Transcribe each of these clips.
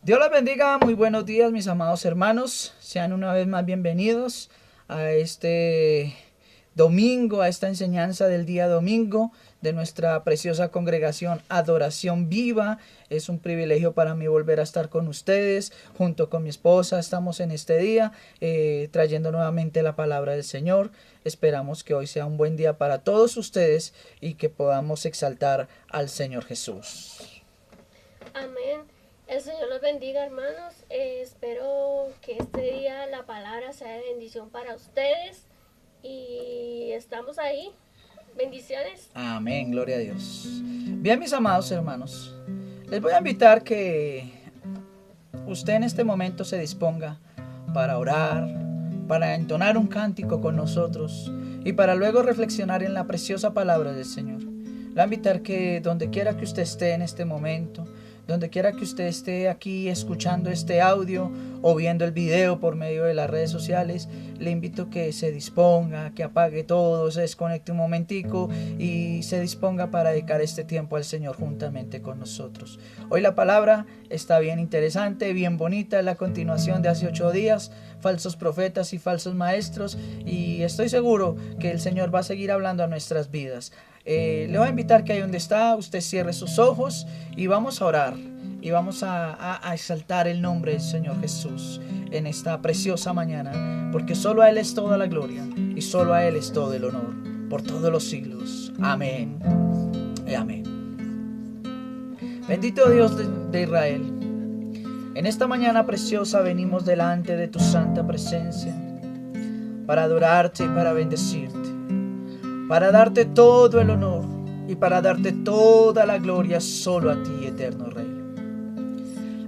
Dios los bendiga, muy buenos días mis amados hermanos, sean una vez más bienvenidos a este domingo, a esta enseñanza del día domingo de nuestra preciosa congregación Adoración Viva. Es un privilegio para mí volver a estar con ustedes, junto con mi esposa estamos en este día trayendo nuevamente la palabra del Señor. Esperamos que hoy sea un buen día para todos ustedes y que podamos exaltar al Señor Jesús. Amén. El Señor los bendiga, hermanos. Espero que este día la palabra sea de bendición para ustedes. Y estamos ahí. Bendiciones. Amén, gloria a Dios. Bien, mis amados hermanos, les voy a invitar que usted en este momento se disponga para orar, para entonar un cántico con nosotros y para luego reflexionar en la preciosa palabra del Señor. Le voy a invitar que donde quiera que usted esté en este momento, donde quiera que usted esté aquí escuchando este audio o viendo el video por medio de las redes sociales, le invito que se disponga, que apague todo, se desconecte un momentico y se disponga para dedicar este tiempo al Señor juntamente con nosotros. Hoy la palabra está bien interesante, bien bonita, es la continuación de hace 8 días, falsos profetas y falsos maestros, y estoy seguro que el Señor va a seguir hablando a nuestras vidas. Le voy a invitar que ahí donde está usted cierre sus ojos y vamos a orar y vamos a exaltar el nombre del Señor Jesús en esta preciosa mañana, porque solo a Él es toda la gloria y solo a Él es todo el honor por todos los siglos. Amén y amén. Bendito Dios de Israel, en esta mañana preciosa venimos delante de tu santa presencia para adorarte y para bendecirte, para darte todo el honor y para darte toda la gloria solo a ti, eterno Rey.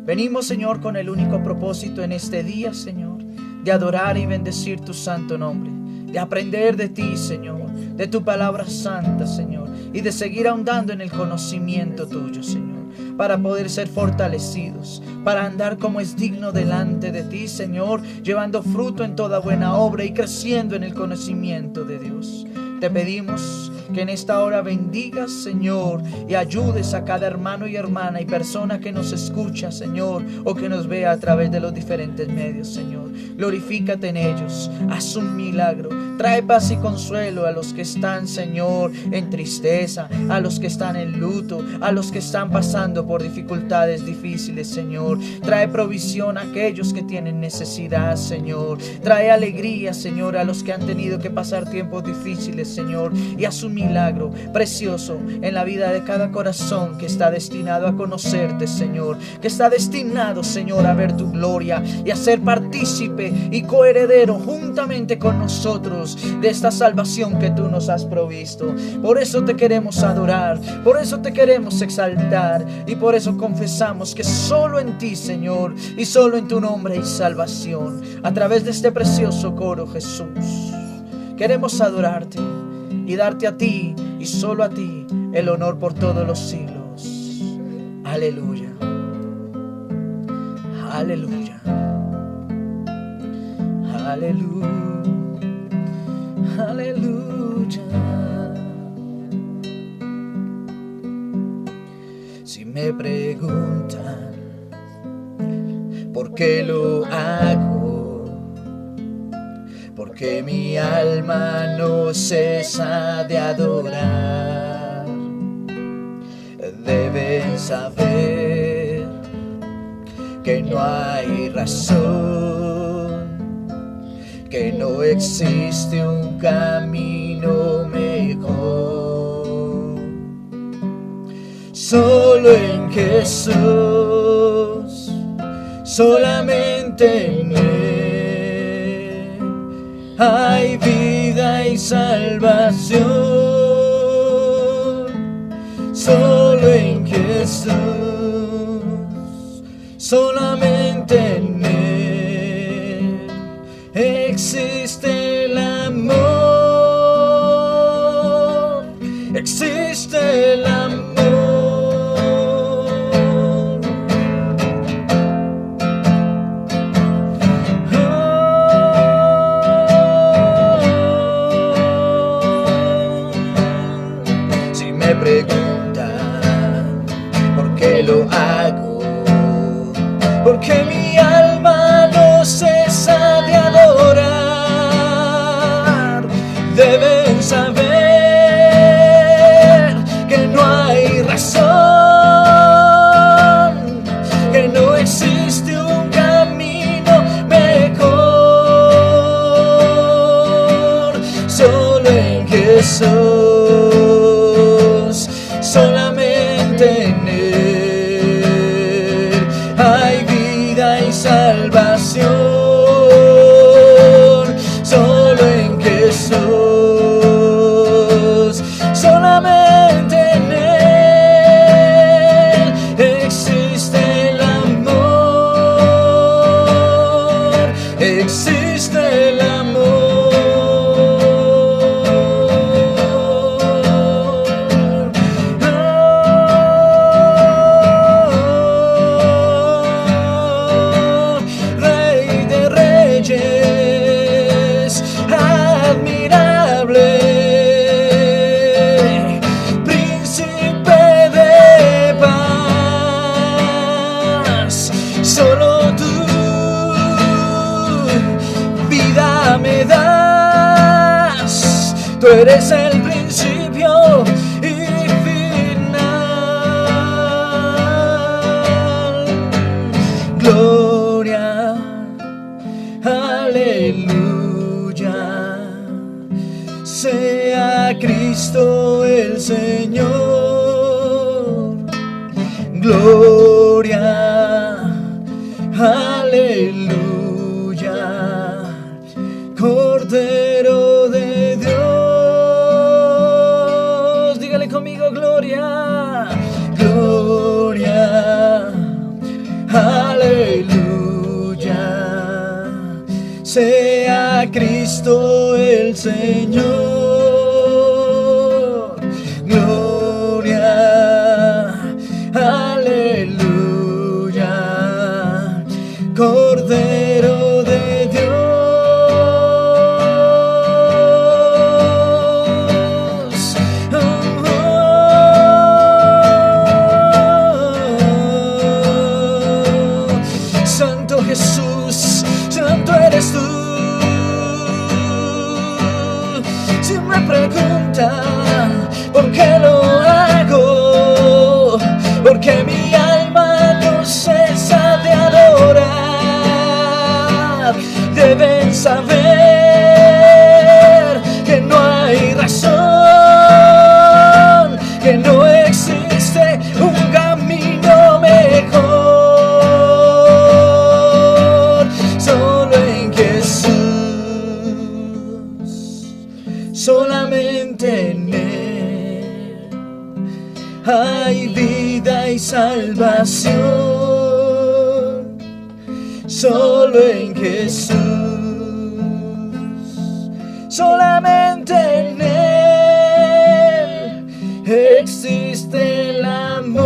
Venimos, Señor, con el único propósito en este día, Señor, de adorar y bendecir tu santo nombre, de aprender de ti, Señor, de tu palabra santa, Señor, y de seguir ahondando en el conocimiento tuyo, Señor, para poder ser fortalecidos, para andar como es digno delante de ti, Señor, llevando fruto en toda buena obra y creciendo en el conocimiento de Dios. Te pedimos que en esta hora bendigas, Señor, y ayudes a cada hermano y hermana y persona que nos escucha, Señor, o que nos vea a través de los diferentes medios, Señor. Glorifícate en ellos, haz un milagro, trae paz y consuelo a los que están, Señor, en tristeza, a los que están en luto, a los que están pasando por dificultades difíciles, Señor. Trae provisión a aquellos que tienen necesidad, Señor. Trae alegría, Señor, a los que han tenido que pasar tiempos difíciles, Señor, y haz un milagro precioso en la vida de cada corazón que está destinado a conocerte, Señor, que está destinado, Señor, a ver tu gloria y a ser partícipe y coheredero juntamente con nosotros de esta salvación que tú nos has provisto. Por eso te queremos adorar, por eso te queremos exaltar y por eso confesamos que solo en ti, Señor, y solo en tu nombre hay salvación. A través de este precioso coro, Jesús, queremos adorarte y darte a ti y solo a ti el honor por todos los siglos. Aleluya. Aleluya. Aleluya. Aleluya. Si me preguntan por qué lo hago, porque mi alma no cesa de adorar, deben saber que no hay razón, que no existe un camino mejor. Solo en Jesús, solamente en Él hay vida y salvación. Solo en Jesús, solamente en Él existe el amor, existe el amor. Preguntan por qué lo hago, porque mi alma no cesa de adorar. Deben saber que no hay razón, que no existe un camino mejor, solo en Jesús, solamente en Él hay vida y salvación, solo en Jesús, solamente en Él existe el amor, existe el amor. Rey de reyes, admirable, príncipe de paz, solo tú vida me das, tú eres el principio y final. Gloria, aleluya, sea Cristo el Señor. Gloria, aleluya, Cordero de Dios. Dígale conmigo, gloria, gloria, aleluya, sea Cristo el Señor. Gloria, aleluya, Cordero de Dios. Santo Jesús, santo eres tú. Si me preguntan por qué lo hago, porque mi alma no cesa de adorar. Deben saber que no hay razón, que no existe un camino mejor, solo en Jesús, solamente en Él hay vida y salvación, solo en Jesús, solamente en Él existe el amor,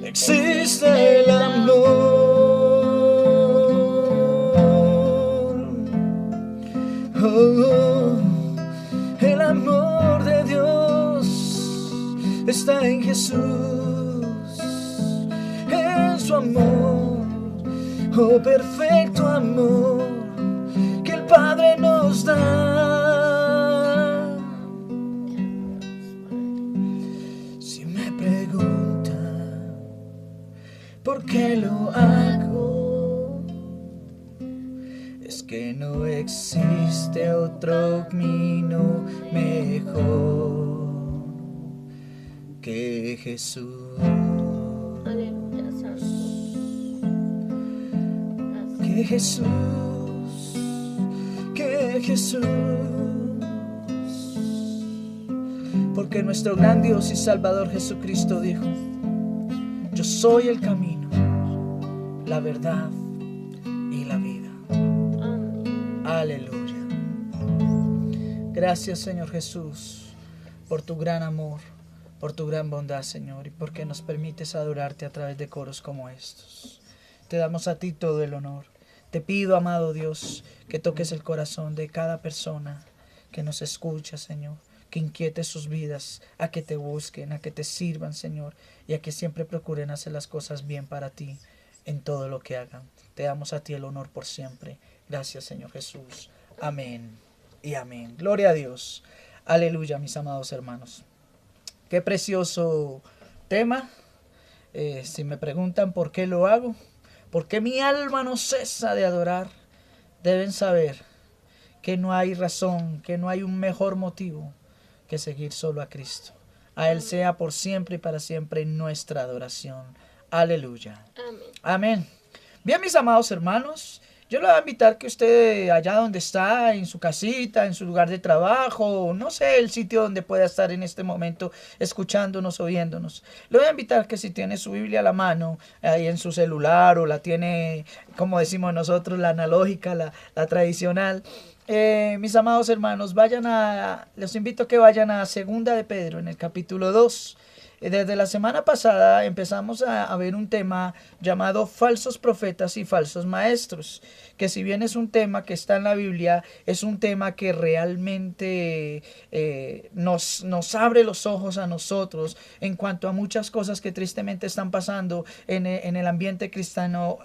existe el amor. Oh, el amor de Dios está en Jesús, en su amor, oh perfecto amor que el Padre nos da. Si me preguntan por qué lo hago, es que no existe otro camino mejor que Jesús. Aleluya, santo. Que Jesús, que Jesús. Porque nuestro gran Dios y Salvador Jesucristo dijo: yo soy el camino, la verdad y la vida. Amén. Aleluya. Gracias, Señor Jesús, por tu gran amor, por tu gran bondad, Señor, y porque nos permites adorarte a través de coros como estos. Te damos a ti todo el honor. Te pido, amado Dios, que toques el corazón de cada persona que nos escucha, Señor, que inquiete sus vidas, a que te busquen, a que te sirvan, Señor, y a que siempre procuren hacer las cosas bien para ti en todo lo que hagan. Te damos a ti el honor por siempre. Gracias, Señor Jesús. Amén y amén. Gloria a Dios. Aleluya, mis amados hermanos. Qué precioso tema. Si me preguntan por qué lo hago, por qué mi alma no cesa de adorar, deben saber que no hay razón, que no hay un mejor motivo que seguir solo a Cristo. A Él sea por siempre y para siempre nuestra adoración. Aleluya. Amén. Amén. Bien, mis amados hermanos, yo le voy a invitar que usted allá donde está, en su casita, en su lugar de trabajo, no sé, el sitio donde pueda estar en este momento escuchándonos, oyéndonos. Le voy a invitar que si tiene su Biblia a la mano, ahí en su celular, o la tiene, como decimos nosotros, la analógica, la tradicional. Mis amados hermanos, les invito a que vayan a Segunda de Pedro, en el capítulo 2. Desde la semana pasada empezamos a ver un tema llamado falsos profetas y falsos maestros, que si bien es un tema que está en la Biblia, es un tema que realmente nos abre los ojos a nosotros en cuanto a muchas cosas que tristemente están pasando en el ambiente cristiano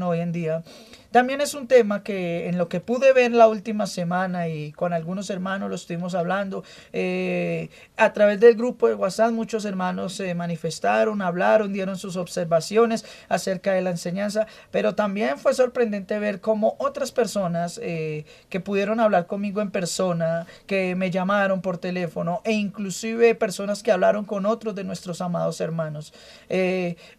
hoy en día. También es un tema que en lo que pude ver la última semana y con algunos hermanos lo estuvimos hablando, a través del grupo de WhatsApp muchos hermanos se manifestaron, hablaron, dieron sus observaciones acerca de la enseñanza, pero también fue sorprendente ver cómo otras personas que pudieron hablar conmigo en persona, que me llamaron por teléfono e inclusive personas que hablaron con otros de nuestros amados hermanos.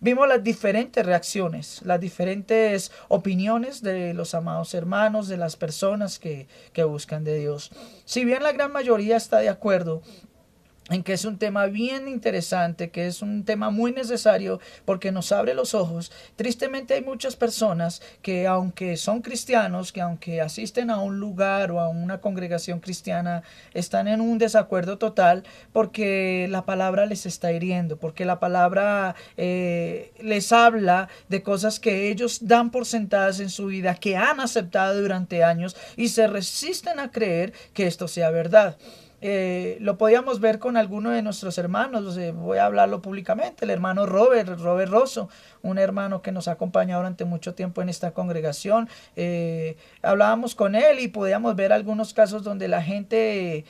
Vimos las diferentes reacciones, las diferentes opiniones de los amados hermanos, de las personas que buscan de Dios. Si bien la gran mayoría está de acuerdo en que es un tema bien interesante, que es un tema muy necesario porque nos abre los ojos. Tristemente hay muchas personas que aunque son cristianos, que aunque asisten a un lugar o a una congregación cristiana, están en un desacuerdo total porque la palabra les está hiriendo, porque la palabra les habla de cosas que ellos dan por sentadas en su vida, que han aceptado durante años y se resisten a creer que esto sea verdad. Lo podíamos ver con alguno de nuestros hermanos, voy a hablarlo públicamente, el hermano Robert Rosso, un hermano que nos ha acompañado durante mucho tiempo en esta congregación. Hablábamos con él y podíamos ver algunos casos donde la gente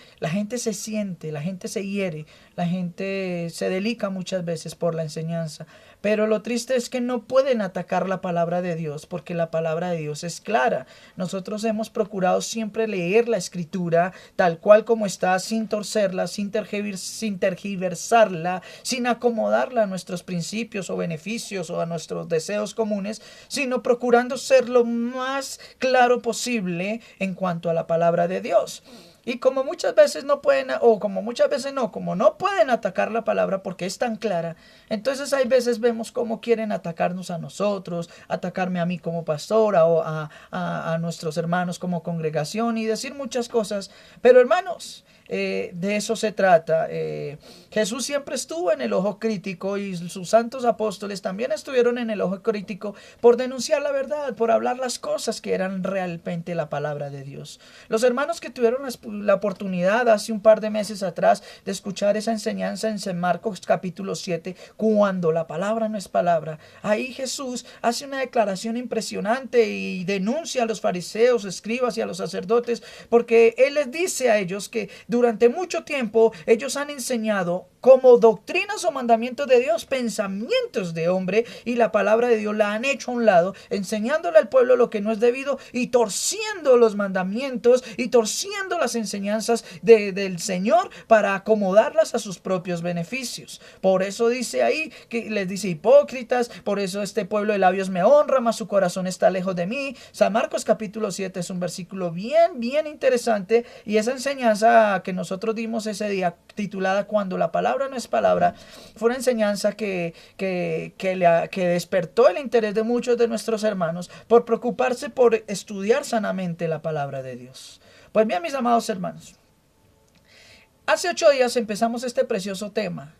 se siente, la gente se hiere, la gente se delica muchas veces por la enseñanza. Pero lo triste es que no pueden atacar la palabra de Dios porque la palabra de Dios es clara. Nosotros hemos procurado siempre leer la escritura tal cual como está, sin torcerla, sin tergiversarla, sin acomodarla a nuestros principios o beneficios o a nuestros deseos comunes, sino procurando ser lo más claro posible en cuanto a la palabra de Dios. Y como muchas veces no pueden, o como muchas veces no, como no pueden atacar la palabra porque es tan clara, entonces hay veces vemos cómo quieren atacarnos a nosotros, atacarme a mí como pastora o a nuestros hermanos como congregación y decir muchas cosas. Pero hermanos, de eso se trata. Jesús siempre estuvo en el ojo crítico y sus santos apóstoles también estuvieron en el ojo crítico por denunciar la verdad, por hablar las cosas que eran realmente la palabra de Dios. Los hermanos que tuvieron la oportunidad hace un par de meses atrás de escuchar esa enseñanza en San Marcos capítulo 7, cuando la palabra no es palabra, ahí Jesús hace una declaración impresionante y denuncia a los fariseos, escribas y a los sacerdotes, porque Él les dice a ellos que durante mucho tiempo ellos han enseñado como doctrinas o mandamientos de Dios, pensamientos de hombre, y la palabra de Dios la han hecho a un lado, enseñándole al pueblo lo que no es debido y torciendo los mandamientos y torciendo las enseñanzas del Señor para acomodarlas a sus propios beneficios. Por eso dice ahí, que les dice hipócritas, por eso este pueblo de labios me honra, mas su corazón está lejos de mí. San Marcos capítulo 7 es un versículo bien interesante, y esa enseñanza que nosotros dimos ese día, titulada Cuando la palabra no es palabra, fue una enseñanza que despertó el interés de muchos de nuestros hermanos por preocuparse por estudiar sanamente la palabra de Dios. Pues bien, mis amados hermanos, hace 8 días empezamos este precioso tema: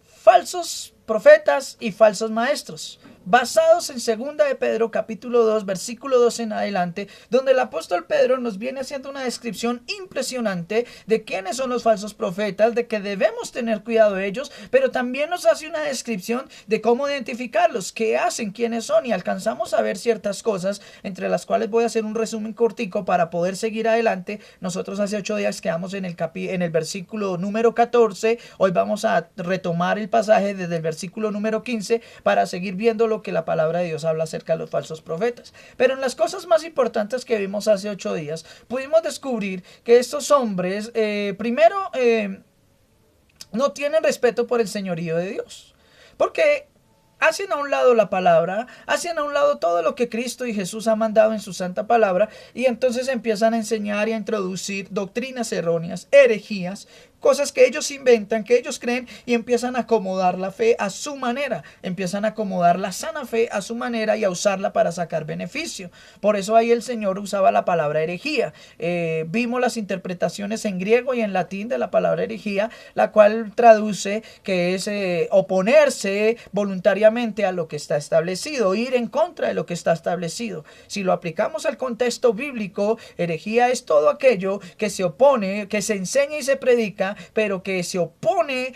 falsos profetas y falsos maestros. basados en segunda de Pedro capítulo 2 versículo 2 en adelante, donde el apóstol Pedro nos viene haciendo una descripción impresionante de quiénes son los falsos profetas, de que debemos tener cuidado de ellos, pero también nos hace una descripción de cómo identificarlos, qué hacen, quiénes son, y alcanzamos a ver ciertas cosas, entre las cuales voy a hacer un resumen cortico para poder seguir adelante. Nosotros hace 8 días quedamos en el versículo número 14, hoy vamos a retomar el pasaje desde el versículo número 15 para seguir viendo lo que la palabra de Dios habla acerca de los falsos profetas. Pero en las cosas más importantes que vimos hace 8 días, pudimos descubrir que estos hombres, primero, no tienen respeto por el señorío de Dios, porque hacen a un lado la palabra, hacen a un lado todo lo que Cristo y Jesús han mandado en su santa palabra, y entonces empiezan a enseñar y a introducir doctrinas erróneas, herejías, cosas que ellos inventan, que ellos creen, y empiezan a acomodar la fe a su manera, empiezan a acomodar la sana fe a su manera y a usarla para sacar beneficio. Por eso ahí el Señor usaba la palabra herejía. Vimos las interpretaciones en griego y en latín de la palabra herejía, la cual traduce que es oponerse voluntariamente a lo que está establecido, ir en contra de lo que está establecido. Si lo aplicamos al contexto bíblico, herejía es todo aquello que se opone, que se enseña y se predica, pero que se opone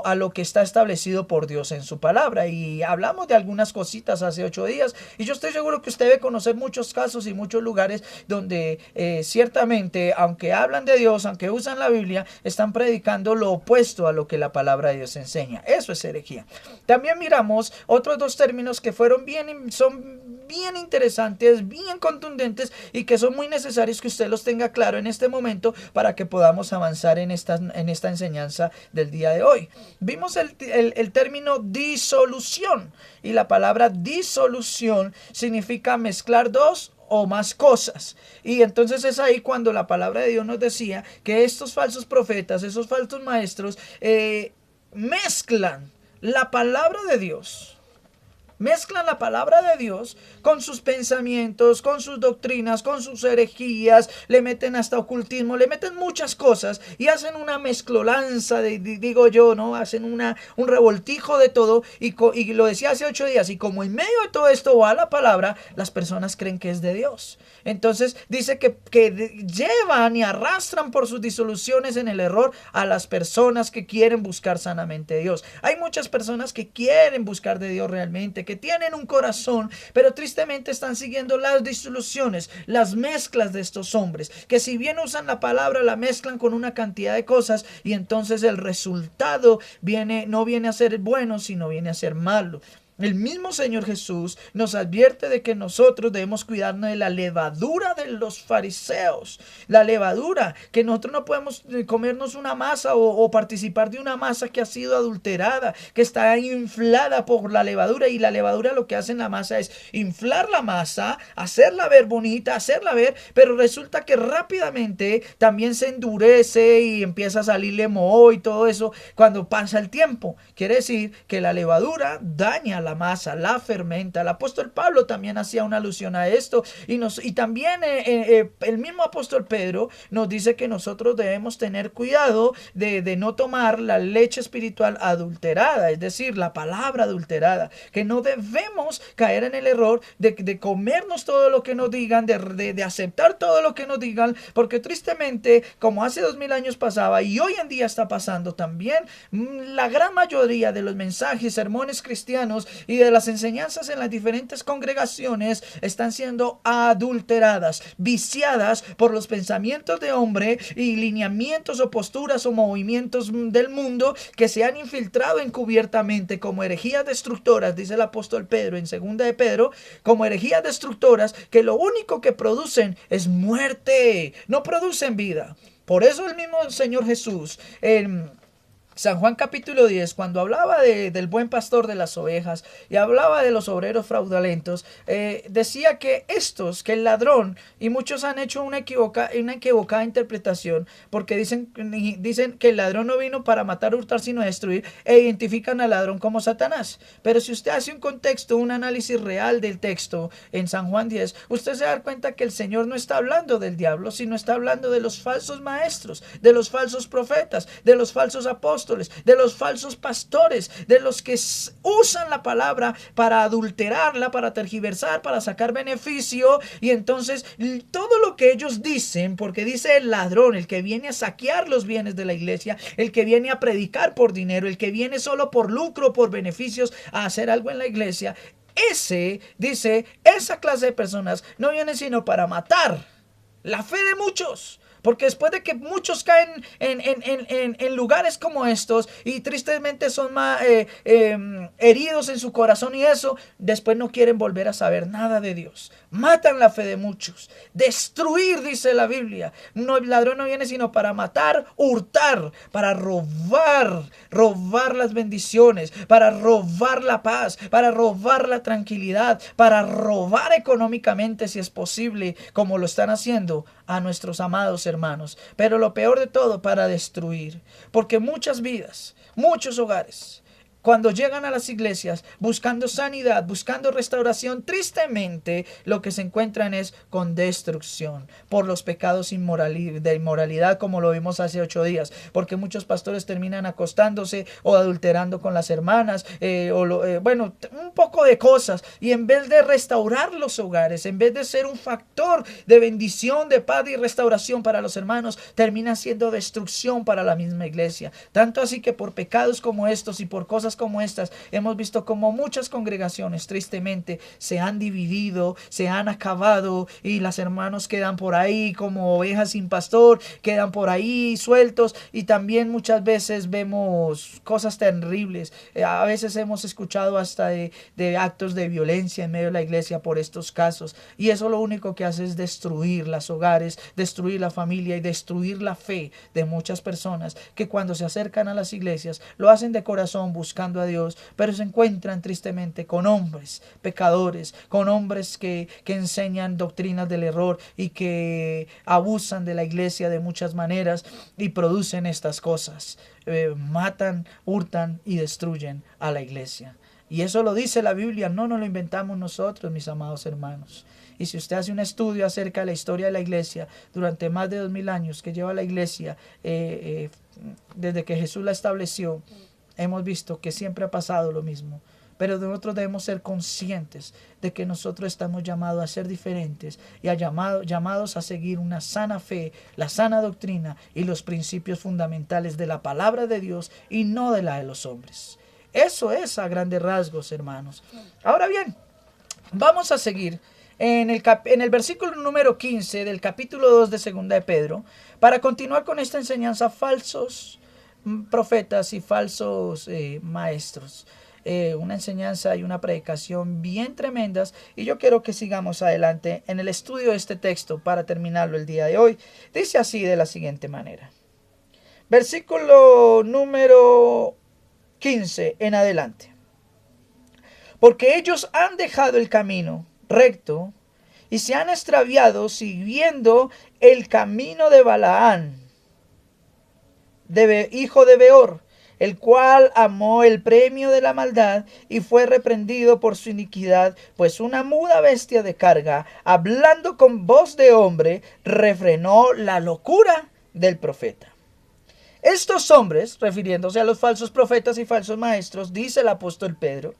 a lo que está establecido por Dios en su palabra. Y hablamos de algunas cositas hace 8 días, y yo estoy seguro que usted debe conocer muchos casos y muchos lugares donde ciertamente, aunque hablan de Dios, aunque usan la Biblia, están predicando lo opuesto a lo que la palabra de Dios enseña. Eso es herejía. También miramos otros 2 términos que son bien interesantes, bien contundentes, y que son muy necesarios que usted los tenga claro en este momento para que podamos avanzar en esta enseñanza del día de hoy. Vimos el término disolución, y la palabra disolución significa mezclar 2 o más cosas. Y entonces es ahí cuando la palabra de Dios nos decía que estos falsos profetas, esos falsos maestros, mezclan la palabra de Dios. Mezclan la palabra de Dios con sus pensamientos, con sus doctrinas, con sus herejías, le meten hasta ocultismo, le meten muchas cosas y hacen una mezclolanza, digo yo, ¿no? Hacen un revoltijo de todo, y lo decía hace 8 días, y como en medio de todo esto va la palabra, las personas creen que es de Dios. Entonces dice que llevan y arrastran por sus disoluciones en el error a las personas que quieren buscar sanamente a Dios. Hay muchas personas que quieren buscar de Dios realmente, que tienen un corazón, pero tristemente están siguiendo las disoluciones, las mezclas de estos hombres, que si bien usan la palabra, la mezclan con una cantidad de cosas, y entonces el resultado no viene a ser bueno, sino viene a ser malo. El mismo Señor Jesús nos advierte de que nosotros debemos cuidarnos de la levadura de los fariseos. La levadura, que nosotros no podemos comernos una masa o participar de una masa que ha sido adulterada, que está inflada por la levadura. Y la levadura lo que hace en la masa es inflar la masa, hacerla ver bonita, hacerla ver, pero resulta que rápidamente también se endurece y empieza a salirle moho y todo eso cuando pasa el tiempo. Quiere decir que la levadura daña la masa, la fermenta. El apóstol Pablo también hacía una alusión a esto, y también el mismo apóstol Pedro nos dice que nosotros debemos tener cuidado de no tomar la leche espiritual adulterada, es decir, la palabra adulterada, que no debemos caer en el error de comernos todo lo que nos digan, de aceptar todo lo que nos digan, porque tristemente, como hace 2000 años pasaba y hoy en día está pasando también, la gran mayoría de los mensajes, sermones cristianos y de las enseñanzas en las diferentes congregaciones están siendo adulteradas, viciadas por los pensamientos de hombre y lineamientos o posturas o movimientos del mundo que se han infiltrado encubiertamente como herejías destructoras, dice el apóstol Pedro en segunda de Pedro, como herejías destructoras que lo único que producen es muerte, no producen vida. Por eso el mismo Señor Jesús en San Juan capítulo 10, cuando hablaba del buen pastor de las ovejas y hablaba de los obreros fraudulentos, decía que el ladrón, y muchos han hecho una equivocada interpretación, porque dicen que el ladrón no vino para matar, hurtar, sino destruir, e identifican al ladrón como Satanás. Pero si usted hace un análisis real del texto en San Juan 10, usted se da cuenta que el Señor no está hablando del diablo, sino está hablando de los falsos maestros, de los falsos profetas, de los falsos apóstoles, apóstoles, de los falsos pastores, de los que usan la palabra para adulterarla, para tergiversar, para sacar beneficio. Y entonces todo lo que ellos dicen, porque dice el ladrón, el que viene a saquear los bienes de la iglesia, el que viene a predicar por dinero, el que viene solo por lucro, por beneficios, a hacer algo en la iglesia, dice, esa clase de personas no viene sino para matar la fe de muchos. Porque después de que muchos caen en lugares como estos y tristemente son más heridos en su corazón y eso, después no quieren volver a saber nada de Dios. Matan la fe de muchos. Destruir, dice la Biblia. No, el ladrón no viene sino para matar, hurtar, para robar las bendiciones, para robar la paz, para robar la tranquilidad, para robar económicamente si es posible, como lo están haciendo a nuestros amados hermanos. Pero lo peor de todo, para destruir. Porque muchas vidas, muchos hogares, cuando llegan a las iglesias buscando sanidad, buscando restauración, tristemente lo que se encuentran es con destrucción por los pecados de inmoralidad, como lo vimos hace 8 días. Porque muchos pastores terminan acostándose o adulterando con las hermanas, un poco de cosas. Y en vez de restaurar los hogares, en vez de ser un factor de bendición, de paz y restauración para los hermanos, termina siendo destrucción para la misma iglesia. Tanto así que por pecados como estos y por cosas como estas, hemos visto como muchas congregaciones tristemente se han dividido, se han acabado y los hermanos quedan por ahí como ovejas sin pastor, quedan por ahí sueltos. Y también muchas veces vemos cosas terribles. A veces hemos escuchado hasta de actos de violencia en medio de la iglesia por estos casos, y eso lo único que hace es destruir los hogares, destruir la familia y destruir la fe de muchas personas que cuando se acercan a las iglesias lo hacen de corazón buscando a Dios, pero se encuentran tristemente con hombres pecadores, con hombres que enseñan doctrinas del error y que abusan de la iglesia de muchas maneras y producen estas cosas. Matan, hurtan y destruyen a la iglesia. Y eso lo dice la Biblia, no nos lo inventamos nosotros, mis amados hermanos. Y si usted hace un estudio acerca de la historia de la iglesia durante más de 2000 años que lleva la iglesia, desde que Jesús la estableció, hemos visto que siempre ha pasado lo mismo. Pero nosotros debemos ser conscientes de que nosotros estamos llamados a ser diferentes y llamados a seguir una sana fe, la sana doctrina y los principios fundamentales de la palabra de Dios y no de la de los hombres. Eso es a grandes rasgos, hermanos. Ahora bien, vamos a seguir en el versículo número 15 del capítulo 2 de 2 de Pedro para continuar con esta enseñanza. Falsos profetas y falsos maestros. Una enseñanza y una predicación bien tremendas, y yo quiero que sigamos adelante en el estudio de este texto para terminarlo el día de hoy. Dice así de la siguiente manera, versículo número 15 en adelante: porque ellos han dejado el camino recto y se han extraviado siguiendo el camino de Balaán, hijo de Beor, el cual amó el premio de la maldad y fue reprendido por su iniquidad, pues una muda bestia de carga, hablando con voz de hombre, refrenó la locura del profeta. Estos hombres, refiriéndose a los falsos profetas y falsos maestros, dice el apóstol Pedro,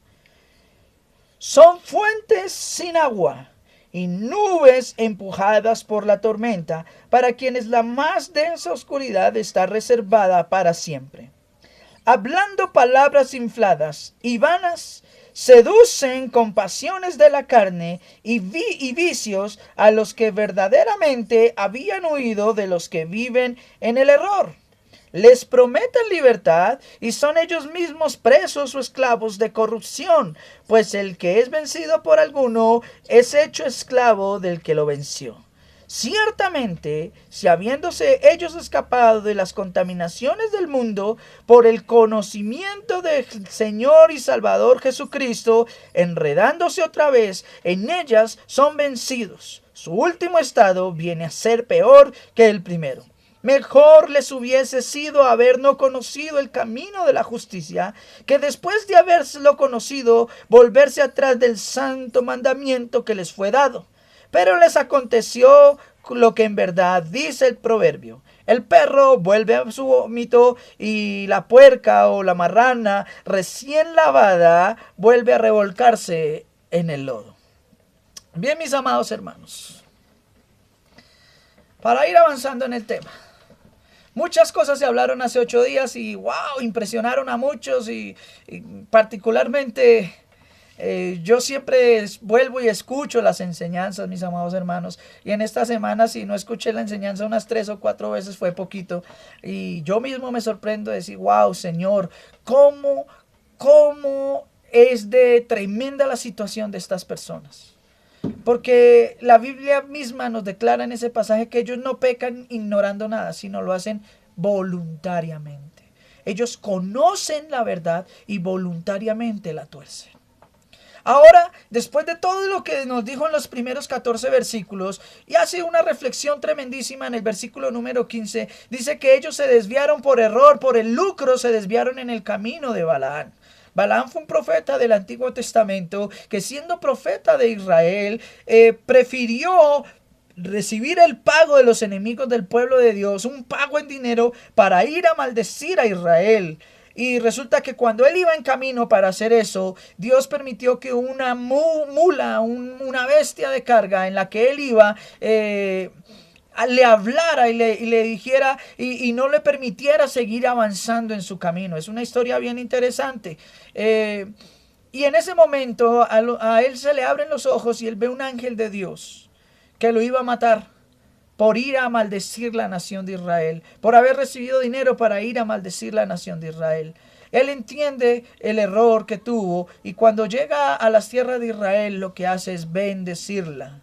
son fuentes sin agua y nubes empujadas por la tormenta, para quienes la más densa oscuridad está reservada para siempre. Hablando palabras infladas y vanas, seducen con pasiones de la carne y vicios a los que verdaderamente habían huido de los que viven en el error. Les prometen libertad y son ellos mismos presos o esclavos de corrupción, pues el que es vencido por alguno es hecho esclavo del que lo venció. Ciertamente, si habiéndose ellos escapado de las contaminaciones del mundo por el conocimiento del Señor y Salvador Jesucristo, enredándose otra vez en ellas, son vencidos, su último estado viene a ser peor que el primero. Mejor les hubiese sido haber no conocido el camino de la justicia, que después de habérselo conocido, volverse atrás del santo mandamiento que les fue dado. Pero les aconteció lo que en verdad dice el proverbio: El perro vuelve a su vómito y la puerca o la marrana recién lavada vuelve a revolcarse en el lodo. Bien, mis amados hermanos, para ir avanzando en el tema. Muchas cosas se hablaron hace 8 días y wow, impresionaron a muchos y particularmente yo siempre vuelvo y escucho las enseñanzas, mis amados hermanos. Y en esta semana, si no escuché la enseñanza unas 3 o 4 veces, fue poquito. Y yo mismo me sorprendo de decir, wow, Señor, ¿cómo es de tremenda la situación de estas personas? Porque la Biblia misma nos declara en ese pasaje que ellos no pecan ignorando nada, sino lo hacen voluntariamente. Ellos conocen la verdad y voluntariamente la tuercen. Ahora, después de todo lo que nos dijo en los primeros 14 versículos, y hace una reflexión tremendísima en el versículo número 15, dice que ellos se desviaron por error, por el lucro, se desviaron en el camino de Balaam. Balaam fue un profeta del Antiguo Testamento que, siendo profeta de Israel, prefirió recibir el pago de los enemigos del pueblo de Dios, un pago en dinero, para ir a maldecir a Israel. Y resulta que cuando él iba en camino para hacer eso, Dios permitió que una mula, una bestia de carga en la que él iba, le hablara y le dijera y no le permitiera seguir avanzando en su camino. Es una historia bien interesante. Y en ese momento a él se le abren los ojos y él ve un ángel de Dios que lo iba a matar por ir a maldecir la nación de Israel, por haber recibido dinero para ir a maldecir la nación de Israel. Él entiende el error que tuvo y cuando llega a las tierras de Israel lo que hace es bendecirla.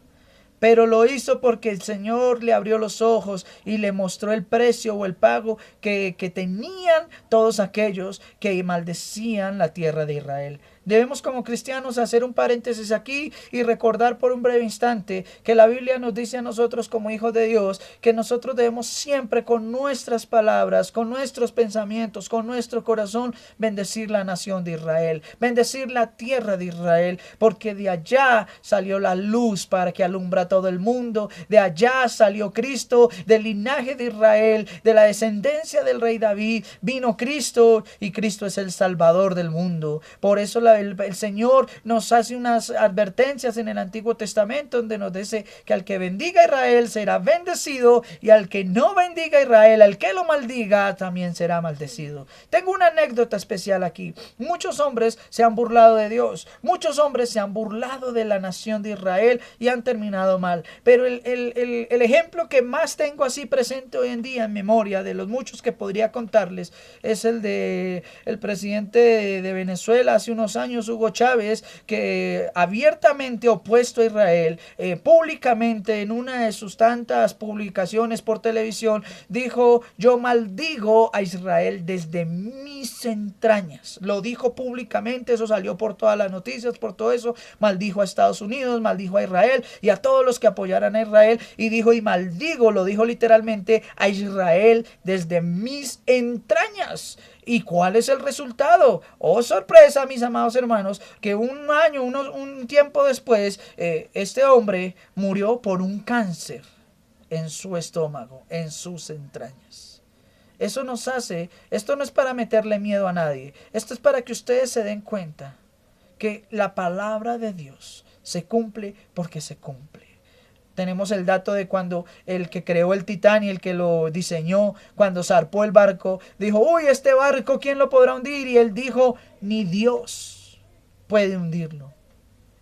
Pero lo hizo porque el Señor le abrió los ojos y le mostró el precio o el pago que tenían todos aquellos que maldecían la tierra de Israel. Debemos como cristianos hacer un paréntesis aquí y recordar por un breve instante que la Biblia nos dice a nosotros como hijos de Dios que nosotros debemos siempre con nuestras palabras, con nuestros pensamientos, con nuestro corazón bendecir la nación de Israel, bendecir la tierra de Israel, porque de allá salió la luz para que alumbra a todo el mundo, de allá salió Cristo, del linaje de Israel, de la descendencia del rey David, vino Cristo y Cristo es el Salvador del mundo. Por eso el Señor nos hace unas advertencias en el Antiguo Testamento donde nos dice que al que bendiga a Israel será bendecido y al que no bendiga a Israel, al que lo maldiga también será maldecido. Tengo una anécdota especial aquí. Muchos hombres se han burlado de Dios, muchos hombres se han burlado de la nación de Israel y han terminado mal, pero el ejemplo que más tengo así presente hoy en día en memoria de los muchos que podría contarles es el de el presidente de Venezuela hace unos años, Hugo Chávez, que abiertamente opuesto a Israel, públicamente en una de sus tantas publicaciones por televisión, dijo: yo maldigo a Israel desde mis entrañas. Lo dijo públicamente, eso salió por todas las noticias, por todo eso. Maldijo a Estados Unidos, maldijo a Israel y a todos los que apoyaran a Israel, y dijo: y maldigo, lo dijo literalmente, a Israel desde mis entrañas. ¿Y cuál es el resultado? Oh, sorpresa, mis amados hermanos, que un tiempo después, este hombre murió por un cáncer en su estómago, en sus entrañas. Eso nos hace, esto no es para meterle miedo a nadie, esto es para que ustedes se den cuenta que la palabra de Dios se cumple porque se cumple. Tenemos el dato de cuando el que creó el Titanic, el que lo diseñó, cuando zarpó el barco, dijo: uy, este barco, ¿quién lo podrá hundir? Y él dijo: ni Dios puede hundirlo.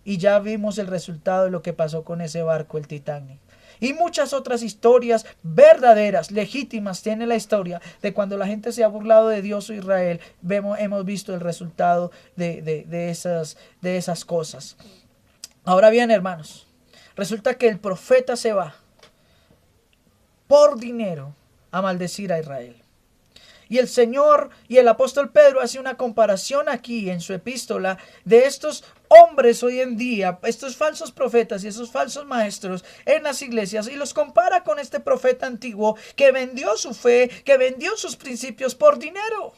Y ya vimos el resultado de lo que pasó con ese barco, el Titanic. Y muchas otras historias verdaderas, legítimas, tiene la historia de cuando la gente se ha burlado de Dios o Israel. Hemos visto el resultado de esas cosas. Ahora bien, hermanos, resulta que el profeta se va por dinero a maldecir a Israel. Y el Señor y el apóstol Pedro hace una comparación aquí en su epístola de estos hombres hoy en día, estos falsos profetas y esos falsos maestros en las iglesias, y los compara con este profeta antiguo que vendió su fe, que vendió sus principios por dinero.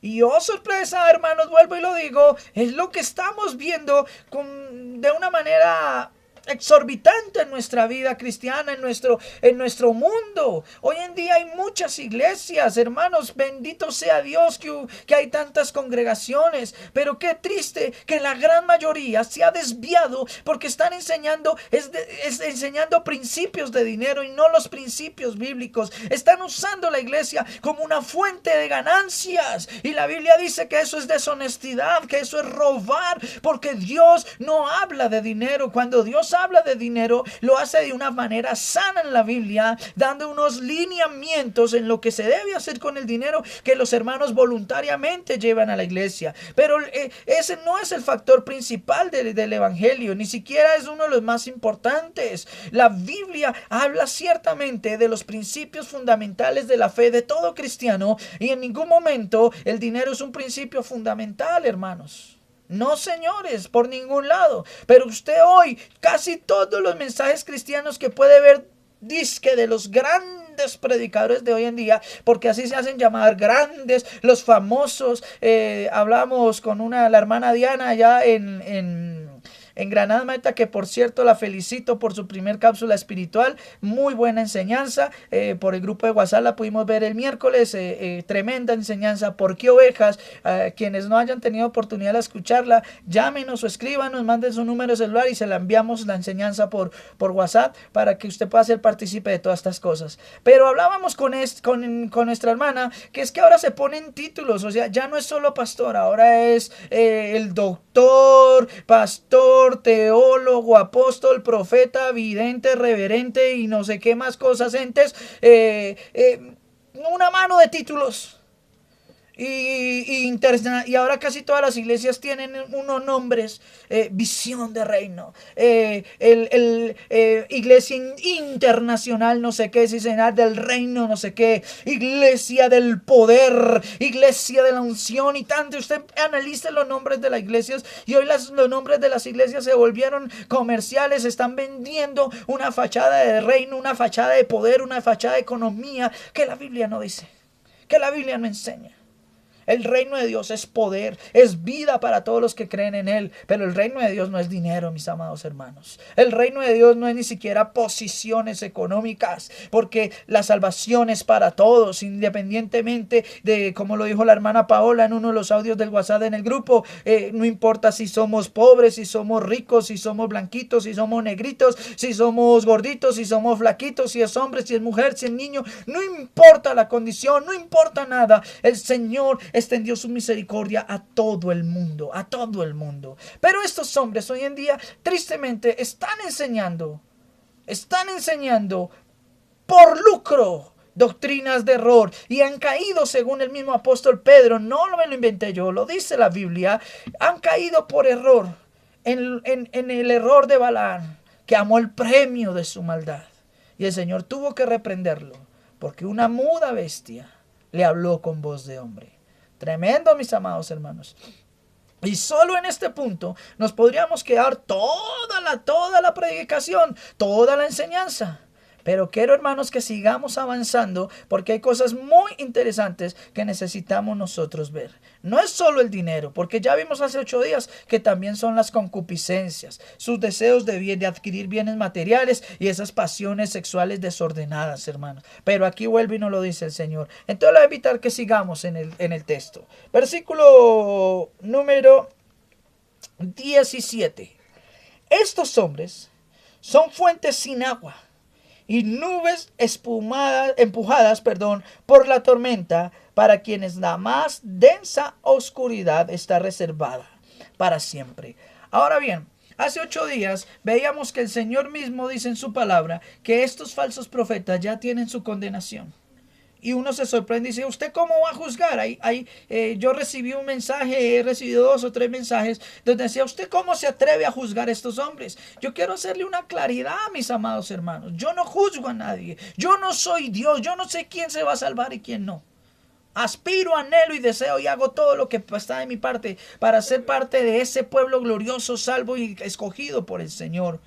Y oh sorpresa, hermanos, vuelvo y lo digo, es lo que estamos viendo de una manera exorbitante en nuestra vida cristiana, en nuestro mundo. Hoy en día hay muchas iglesias, hermanos, bendito sea Dios que hay tantas congregaciones, pero qué triste que la gran mayoría se ha desviado porque están enseñando, enseñando principios de dinero y no los principios bíblicos. Están usando la iglesia como una fuente de ganancias, y la Biblia dice que eso es deshonestidad, que eso es robar, porque Dios no habla de dinero. Cuando Dios habla de dinero, lo hace de una manera sana en la Biblia, dando unos lineamientos en lo que se debe hacer con el dinero que los hermanos voluntariamente llevan a la iglesia. Pero ese no es el factor principal del evangelio, ni siquiera es uno de los más importantes. La Biblia habla ciertamente de los principios fundamentales de la fe de todo cristiano, y en ningún momento el dinero es un principio fundamental, hermanos. No, señores, por ningún lado. Pero usted hoy, casi todos los mensajes cristianos que puede ver, disque de los grandes predicadores de hoy en día, porque así se hacen llamar grandes, los famosos. Hablamos con la hermana Diana allá en Granada Meta, que por cierto la felicito por su primer cápsula espiritual, muy buena enseñanza. Por el grupo de WhatsApp la pudimos ver el miércoles, tremenda enseñanza. ¿Por qué ovejas? Quienes no hayan tenido oportunidad de escucharla, llámenos o escríbanos, manden su número de celular y se la enviamos la enseñanza por WhatsApp para que usted pueda ser partícipe de todas estas cosas. Pero hablábamos con nuestra hermana, que es que ahora se ponen títulos, o sea, ya no es solo pastor, ahora es el doctor, pastor, teólogo, apóstol, profeta, vidente, reverente y no sé qué más cosas entes. Una mano de títulos. Y ahora casi todas las iglesias tienen unos nombres: visión de reino, iglesia internacional no sé qué, del reino no sé qué, iglesia del poder, iglesia de la unción y tanto. Usted analice los nombres de las iglesias, y hoy los nombres de las iglesias se volvieron comerciales. Están vendiendo una fachada de reino, una fachada de poder, una fachada de economía que la Biblia no dice, que la Biblia no enseña. El reino de Dios es poder, es vida para todos los que creen en Él. Pero el reino de Dios no es dinero, mis amados hermanos. El reino de Dios no es ni siquiera posiciones económicas, porque la salvación es para todos, independientemente de, como lo dijo la hermana Paola en uno de los audios del WhatsApp en el grupo, no importa si somos pobres, si somos ricos, si somos blanquitos, si somos negritos, si somos gorditos, si somos flaquitos, si es hombre, si es mujer, si es niño. No importa la condición, no importa nada. El Señor extendió su misericordia a todo el mundo, a todo el mundo. Pero estos hombres hoy en día, tristemente, están enseñando por lucro doctrinas de error, y han caído, según el mismo apóstol Pedro, no me lo inventé yo, lo dice la Biblia, han caído por error en el error de Balaam, que amó el premio de su maldad, y el Señor tuvo que reprenderlo, porque una muda bestia le habló con voz de hombre. Tremendo, mis amados hermanos. Y solo en este punto nos podríamos quedar toda la predicación, toda la enseñanza. Pero quiero, hermanos, que sigamos avanzando, porque hay cosas muy interesantes que necesitamos nosotros ver. No es solo el dinero, porque ya vimos hace 8 días que también son las concupiscencias, sus deseos de adquirir bienes materiales y esas pasiones sexuales desordenadas, hermanos. Pero aquí vuelve y nos lo dice el Señor. Entonces le voy a invitar que sigamos en el texto. Versículo número 17. Estos hombres son fuentes sin agua y nubes empujadas por la tormenta, para quienes la más densa oscuridad está reservada para siempre. Ahora bien, hace 8 días veíamos que el Señor mismo dice en su palabra que estos falsos profetas ya tienen su condenación. Y uno se sorprende y dice: ¿usted cómo va a juzgar? Yo recibí un mensaje, he recibido 2 o 3 mensajes donde decía: ¿usted cómo se atreve a juzgar a estos hombres? Yo quiero hacerle una claridad, mis amados hermanos. Yo no juzgo a nadie. Yo no soy Dios. Yo no sé quién se va a salvar y quién no. Aspiro, anhelo y deseo y hago todo lo que está de mi parte para ser parte de ese pueblo glorioso, salvo y escogido por el Señor.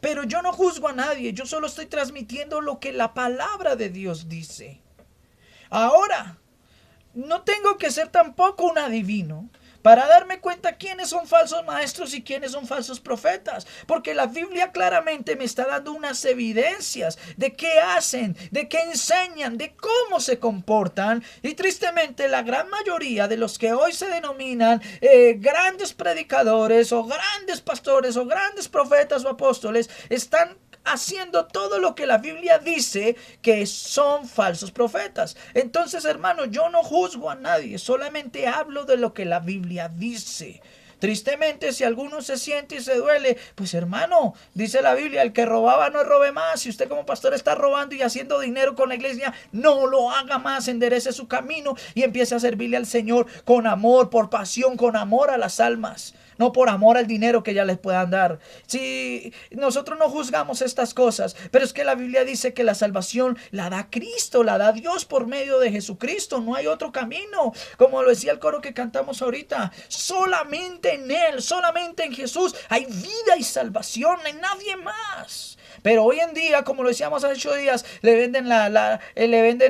Pero yo no juzgo a nadie. Yo solo estoy transmitiendo lo que la palabra de Dios dice. Ahora, no tengo que ser tampoco un adivino para darme cuenta quiénes son falsos maestros y quiénes son falsos profetas, porque la Biblia claramente me está dando unas evidencias de qué hacen, de qué enseñan, de cómo se comportan, y tristemente la gran mayoría de los que hoy se denominan grandes predicadores o grandes pastores o grandes profetas o apóstoles están haciendo todo lo que la Biblia dice que son falsos profetas. Entonces, hermano, yo no juzgo a nadie, solamente hablo de lo que la Biblia dice. Tristemente, si alguno se siente y se duele, pues hermano, dice la Biblia, el que robaba no robe más. Si usted como pastor está robando y haciendo dinero con la iglesia, no lo haga más, enderece su camino y empiece a servirle al Señor con amor, por pasión, con amor a las almas. No por amor al dinero que ya les puedan dar. Si nosotros no juzgamos estas cosas, pero es que la Biblia dice que la salvación la da Cristo, la da Dios por medio de Jesucristo. No hay otro camino. Como lo decía el coro que cantamos ahorita, solamente en Él, solamente en Jesús hay vida y salvación, en nadie más. Pero hoy en día, como lo decíamos hace 8 días, le venden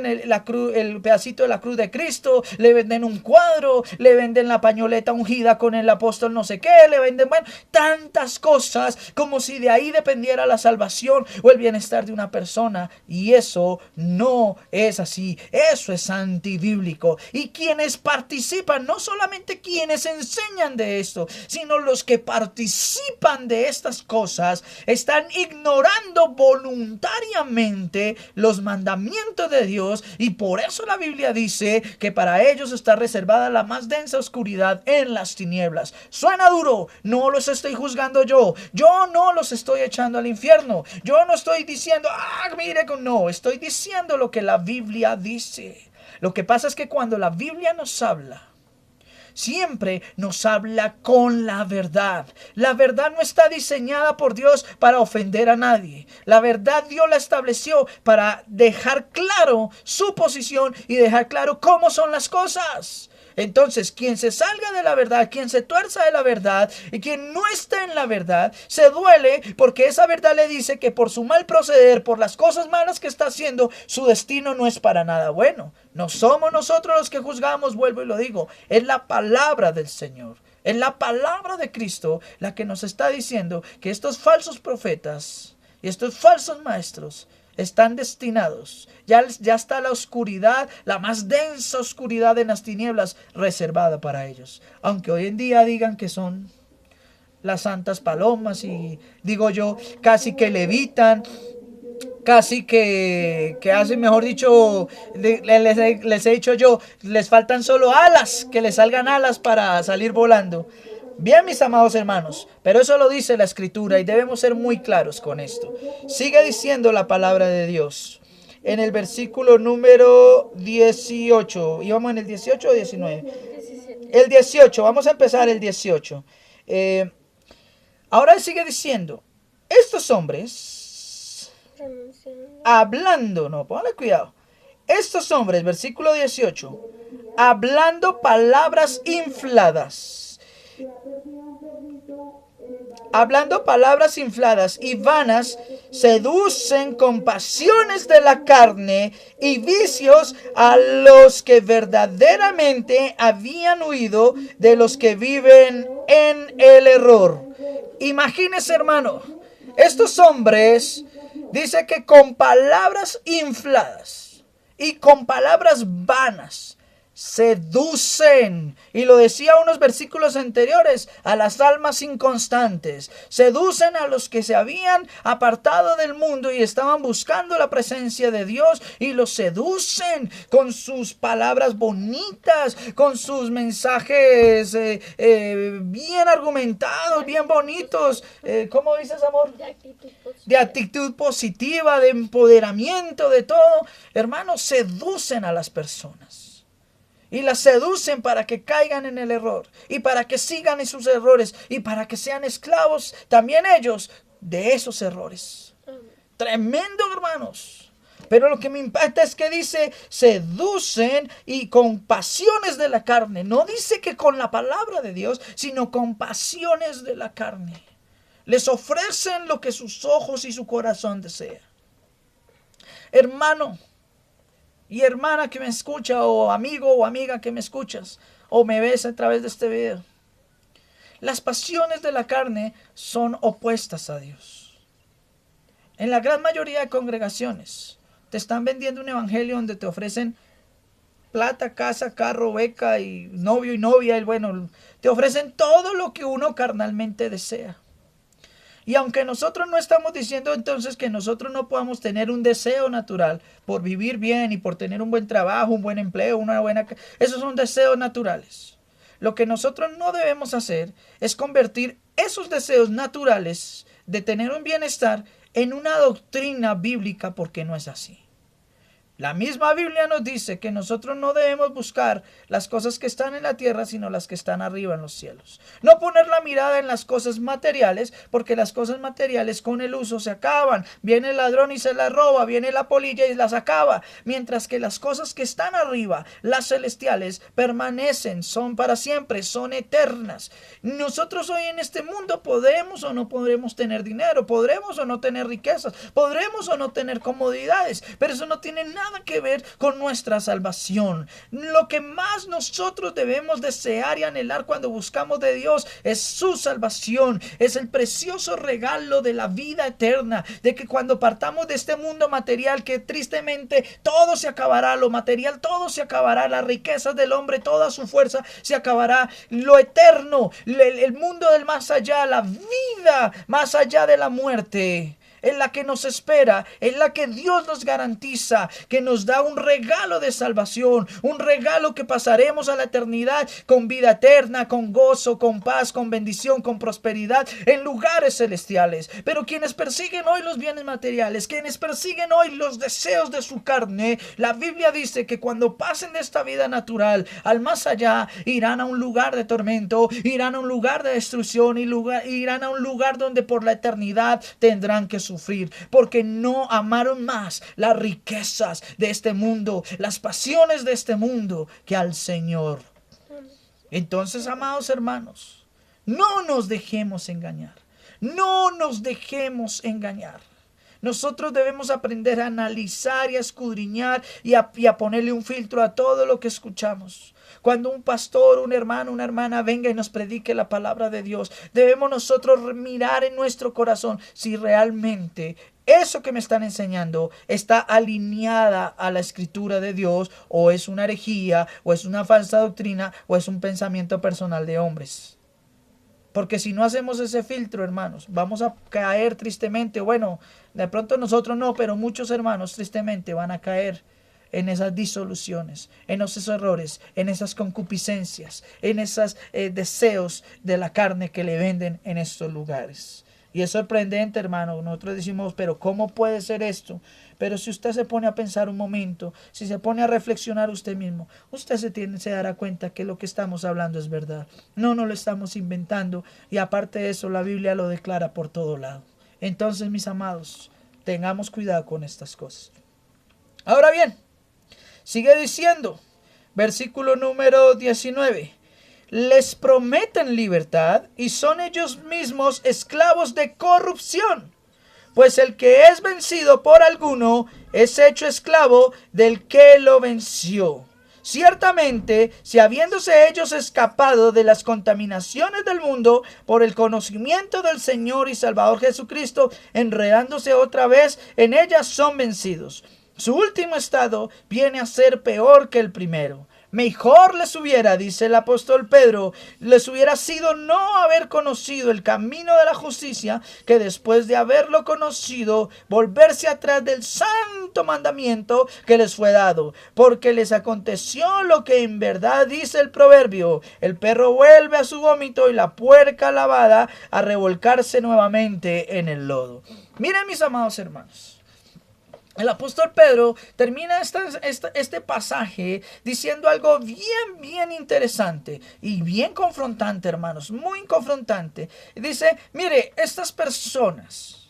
el pedacito de la cruz de Cristo, le venden un cuadro, le venden la pañoleta ungida con el apóstol no sé qué, le venden, bueno, tantas cosas como si de ahí dependiera la salvación o el bienestar de una persona. Y eso no es así, eso es antibíblico. Y quienes participan, no solamente quienes enseñan de esto, sino los que participan de estas cosas, están ignorando voluntariamente los mandamientos de Dios, y por eso la Biblia dice que para ellos está reservada la más densa oscuridad en las tinieblas. Suena duro, no los estoy juzgando yo no los estoy echando al infierno, yo no estoy diciendo, mire, no, estoy diciendo lo que la Biblia dice. Lo que pasa es que cuando la Biblia nos habla, siempre nos habla con la verdad. La verdad no está diseñada por Dios para ofender a nadie. La verdad Dios la estableció para dejar claro su posición y dejar claro cómo son las cosas. Entonces, quien se salga de la verdad, quien se tuerza de la verdad y quien no está en la verdad, se duele porque esa verdad le dice que por su mal proceder, por las cosas malas que está haciendo, su destino no es para nada bueno. No somos nosotros los que juzgamos, vuelvo y lo digo, es la palabra del Señor. Es la palabra de Cristo la que nos está diciendo que estos falsos profetas y estos falsos maestros están destinados. Ya está la oscuridad, la más densa oscuridad en las tinieblas reservada para ellos. Aunque hoy en día digan que son las santas palomas y digo yo, casi que levitan, casi que hacen, mejor dicho, les he dicho yo, les faltan solo alas, que les salgan alas para salir volando. Bien, mis amados hermanos, pero eso lo dice la Escritura y debemos ser muy claros con esto. Sigue diciendo la palabra de Dios en el versículo número 18. ¿Íbamos en el 18 o 19? 17. El 18, vamos a empezar el 18. Ahora sigue diciendo, estos hombres, hablando, no, póngale cuidado. Estos hombres, versículo 18, hablando palabras infladas y vanas, seducen con pasiones de la carne y vicios a los que verdaderamente habían huido de los que viven en el error. Imagínese, hermano, estos hombres dice que con palabras infladas y con palabras vanas seducen, y lo decía unos versículos anteriores, a las almas inconstantes. Seducen a los que se habían apartado del mundo y estaban buscando la presencia de Dios, y los seducen con sus palabras bonitas, con sus mensajes bien argumentados, bien bonitos. ¿Cómo dices, amor? De actitud positiva, de empoderamiento, de todo. Hermanos, seducen a las personas. Y las seducen para que caigan en el error. Y para que sigan en sus errores. Y para que sean esclavos también ellos de esos errores. Tremendo, hermanos. Pero lo que me impacta es que dice seducen y con pasiones de la carne. No dice que con la palabra de Dios, sino con pasiones de la carne. Les ofrecen lo que sus ojos y su corazón desean. Hermano y hermana que me escucha, o amigo o amiga que me escuchas, o me ves a través de este video. Las pasiones de la carne son opuestas a Dios. En la gran mayoría de congregaciones te están vendiendo un evangelio donde te ofrecen plata, casa, carro, beca y novio y novia. Y bueno, te ofrecen todo lo que uno carnalmente desea. Y aunque nosotros no estamos diciendo entonces que nosotros no podamos tener un deseo natural por vivir bien y por tener un buen trabajo, un buen empleo, una buena... Esos son deseos naturales. Lo que nosotros no debemos hacer es convertir esos deseos naturales de tener un bienestar en una doctrina bíblica, porque no es así. La misma Biblia nos dice que nosotros no debemos buscar las cosas que están en la tierra, sino las que están arriba en los cielos. No poner la mirada en las cosas materiales, porque las cosas materiales con el uso se acaban. Viene el ladrón y se las roba, viene la polilla y las acaba. Mientras que las cosas que están arriba, las celestiales, permanecen, son para siempre, son eternas. Nosotros hoy en este mundo podremos o no podremos tener dinero, podremos o no tener riquezas, podremos o no tener comodidades, pero eso no tiene nada que ver con nuestra salvación. Lo que más nosotros debemos desear y anhelar cuando buscamos de Dios es su salvación, es el precioso regalo de la vida eterna, de que cuando partamos de este mundo material, que tristemente todo se acabará, lo material todo se acabará, las riquezas del hombre, toda su fuerza se acabará, lo eterno, el mundo del más allá, la vida más allá de la muerte, en la que nos espera, en la que Dios nos garantiza, que nos da un regalo de salvación, un regalo que pasaremos a la eternidad con vida eterna, con gozo, con paz, con bendición, con prosperidad, en lugares celestiales. Pero quienes persiguen hoy los bienes materiales, quienes persiguen hoy los deseos de su carne, la Biblia dice que cuando pasen de esta vida natural al más allá, irán a un lugar de tormento, irán a un lugar de destrucción, irán a un lugar donde por la eternidad tendrán que sufrir, porque no amaron más las riquezas de este mundo, las pasiones de este mundo, que al Señor. Entonces, amados hermanos, no nos dejemos engañar, no nos dejemos engañar. Nosotros debemos aprender a analizar y a escudriñar y a ponerle un filtro a todo lo que escuchamos. Cuando un pastor, un hermano, una hermana venga y nos predique la palabra de Dios, debemos nosotros mirar en nuestro corazón si realmente eso que me están enseñando está alineada a la escritura de Dios, o es una herejía, o es una falsa doctrina, o es un pensamiento personal de hombres. Porque si no hacemos ese filtro, hermanos, vamos a caer tristemente. Bueno, de pronto nosotros no, pero muchos hermanos tristemente van a caer en esas disoluciones, en esos errores, en esas concupiscencias, en esos deseos de la carne que le venden en estos lugares. Y es sorprendente, hermano. Nosotros decimos, pero ¿cómo puede ser esto? Pero si usted se pone a pensar un momento, si se pone a reflexionar usted mismo, usted se dará cuenta que lo que estamos hablando es verdad. No lo estamos inventando, y aparte de eso, la Biblia lo declara por todo lado. Entonces, mis amados, tengamos cuidado con estas cosas. Ahora bien, sigue diciendo, versículo número 19. Les prometen libertad y son ellos mismos esclavos de corrupción. Pues el que es vencido por alguno es hecho esclavo del que lo venció. Ciertamente, si habiéndose ellos escapado de las contaminaciones del mundo por el conocimiento del Señor y Salvador Jesucristo, enredándose otra vez en ellas, son vencidos. Su último estado viene a ser peor que el primero. Mejor les hubiera, dice el apóstol Pedro, les hubiera sido no haber conocido el camino de la justicia, que después de haberlo conocido, volverse atrás del santo mandamiento que les fue dado. Porque les aconteció lo que en verdad dice el proverbio: el perro vuelve a su vómito y la puerca lavada a revolcarse nuevamente en el lodo. Miren, mis amados hermanos, el apóstol Pedro termina este pasaje diciendo algo bien interesante y bien confrontante, hermanos, muy confrontante. Dice, mire, estas personas,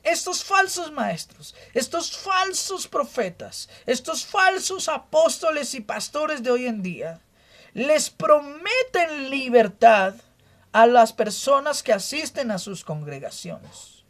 estos falsos maestros, estos falsos profetas, estos falsos apóstoles y pastores de hoy en día, les prometen libertad a las personas que asisten a sus congregaciones.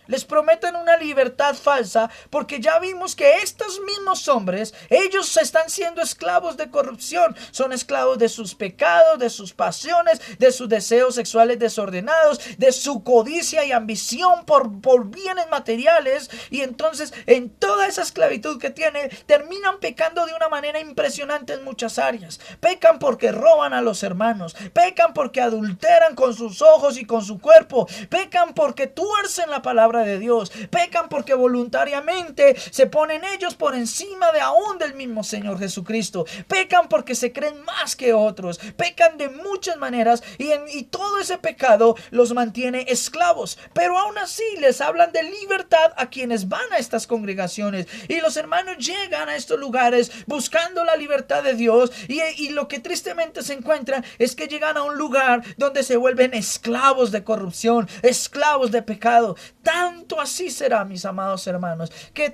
Les prometen una libertad falsa, porque ya vimos que estos mismos hombres, ellos están siendo esclavos de corrupción. Son esclavos de sus pecados, de sus pasiones, de sus deseos sexuales desordenados, de su codicia y ambición por bienes materiales. Y entonces en toda esa esclavitud que tienen, terminan pecando de una manera impresionante en muchas áreas. Pecan porque roban a los hermanos, pecan porque adulteran con sus ojos y con su cuerpo, pecan porque tuercen la palabra de Dios, pecan porque voluntariamente se ponen ellos por encima de aún del mismo Señor Jesucristo, pecan porque se creen más que otros, pecan de muchas maneras, y todo ese pecado los mantiene esclavos. Pero aún así les hablan de libertad a quienes van a estas congregaciones, y los hermanos llegan a estos lugares buscando la libertad de Dios, y lo que tristemente se encuentran es que llegan a un lugar donde se vuelven esclavos de corrupción, esclavos de pecado. Tanto así será, mis amados hermanos, que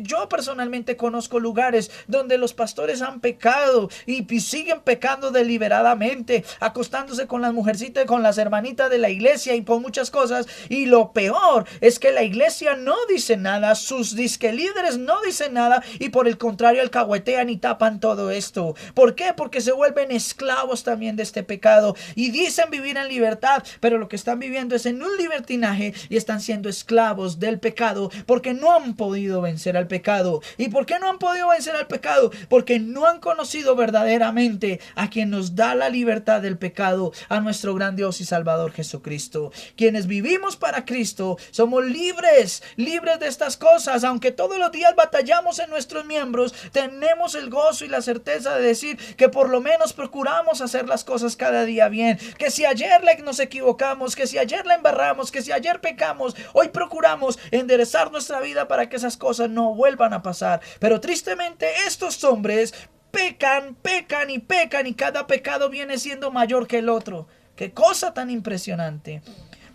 yo personalmente conozco lugares donde los pastores han pecado y siguen pecando deliberadamente, acostándose con las mujercitas, con las hermanitas de la iglesia y por muchas cosas. Y lo peor es que la iglesia no dice nada, sus disque líderes no dicen nada, y por el contrario alcahuetean y tapan todo esto. ¿Por qué? Porque se vuelven esclavos también de este pecado y dicen vivir en libertad, pero lo que están viviendo es en un libertinaje y están siendo esclavos del pecado porque no han podido vencer al pecado. ¿Y por qué no han podido vencer al pecado? Porque no han conocido verdaderamente a quien nos da la libertad del pecado, a nuestro gran Dios y Salvador Jesucristo. Quienes vivimos para Cristo somos libres de estas cosas. Aunque todos los días batallamos en nuestros miembros, tenemos el gozo y la certeza de decir que por lo menos procuramos hacer las cosas cada día bien, que si ayer nos equivocamos, que si ayer la embarramos, que si ayer pecamos, hoy procuramos enderezar nuestra vida para que esas cosas no vuelvan a pasar. Pero tristemente estos hombres pecan y cada pecado viene siendo mayor que el otro. Qué cosa tan impresionante.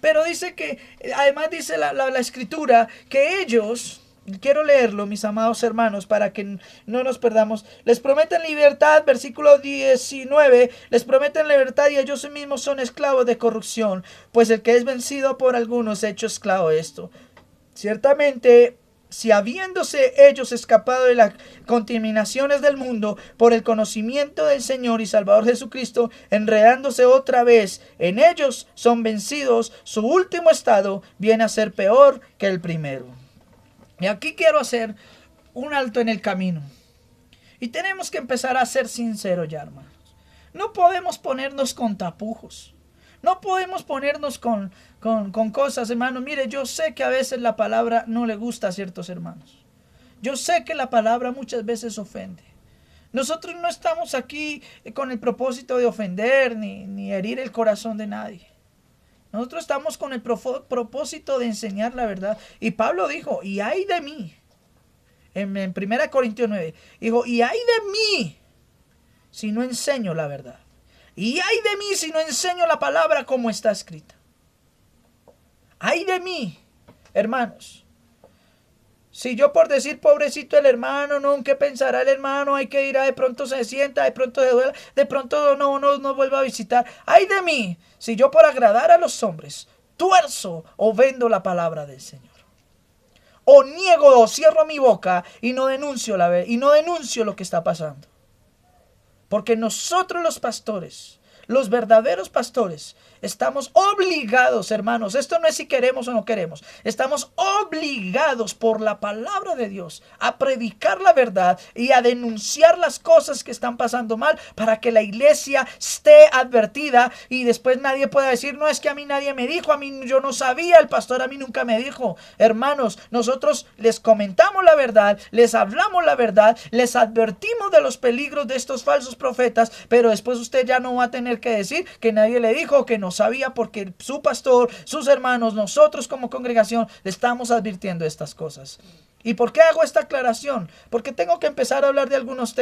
Pero dice que, además dice la escritura, que ellos, quiero leerlo, mis amados hermanos, para que no nos perdamos. Les prometen libertad, versículo 19. Les prometen libertad y ellos mismos son esclavos de corrupción, pues el que es vencido por algunos hecho esclavo de esto. Ciertamente, si habiéndose ellos escapado de las contaminaciones del mundo por el conocimiento del Señor y Salvador Jesucristo, enredándose otra vez en ellos, son vencidos, su último estado viene a ser peor que el primero. Y aquí quiero hacer un alto en el camino. Y tenemos que empezar a ser sinceros ya, hermanos. No podemos ponernos con tapujos. No podemos ponernos con cosas, hermanos. Mire, yo sé que a veces la palabra no le gusta a ciertos hermanos. Yo sé que la palabra muchas veces ofende. Nosotros no estamos aquí con el propósito de ofender ni herir el corazón de nadie. Nosotros estamos con el propósito de enseñar la verdad. Y Pablo dijo, y ay de mí, en 1 Corintios 9, dijo, y ay de mí si no enseño la verdad. Y ay de mí si no enseño la palabra como está escrita. Ay de mí, hermanos. Si yo por decir pobrecito el hermano, no, ¿qué pensará el hermano? Hay que ir de pronto se sienta, de pronto se duela, de pronto no vuelva a visitar. Ay de mí, si yo por agradar a los hombres tuerzo o vendo la palabra del Señor. O niego o cierro mi boca y no denuncio lo que está pasando. Porque nosotros los pastores, los verdaderos pastores, estamos obligados, hermanos. Esto no es si queremos o no queremos. Estamos obligados por la palabra de Dios a predicar la verdad y a denunciar las cosas que están pasando mal para que la iglesia esté advertida y después nadie pueda decir, no, es que a mí nadie me dijo, yo no sabía, el pastor a mí nunca me dijo. Hermanos, nosotros les comentamos la verdad, les hablamos la verdad, les advertimos de los peligros de estos falsos profetas, pero después usted ya no va a tener que decir que nadie le dijo, que no sabía, porque su pastor, sus hermanos, nosotros como congregación le estamos advirtiendo estas cosas. ¿Y por qué hago esta aclaración? Porque tengo que empezar a hablar de algunos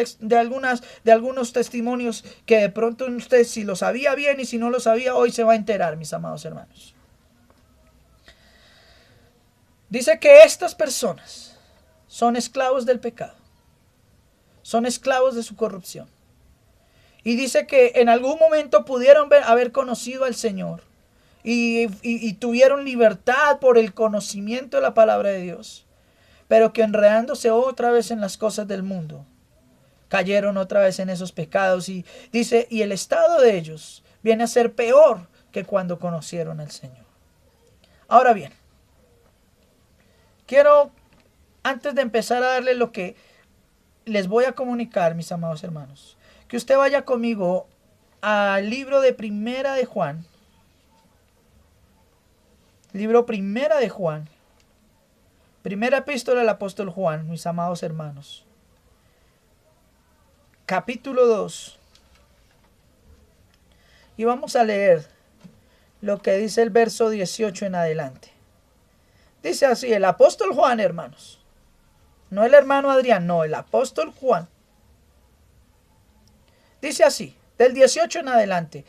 testimonios que de pronto usted, si lo sabía bien y si no lo sabía, hoy se va a enterar, mis amados hermanos. Dice que estas personas son esclavos del pecado, son esclavos de su corrupción. Y dice que en algún momento pudieron haber conocido al Señor y tuvieron libertad por el conocimiento de la palabra de Dios, pero que enredándose otra vez en las cosas del mundo, cayeron otra vez en esos pecados. Y dice, y el estado de ellos viene a ser peor que cuando conocieron al Señor. Ahora bien, quiero, antes de empezar a darle lo que les voy a comunicar, mis amados hermanos, que usted vaya conmigo al libro de Primera de Juan. Libro Primera de Juan. Primera epístola del apóstol Juan, mis amados hermanos. Capítulo 2. Y vamos a leer lo que dice el verso 18 en adelante. Dice así, el apóstol Juan, hermanos. No el hermano Adrián, no, el apóstol Juan. Dice así, del 18 en adelante.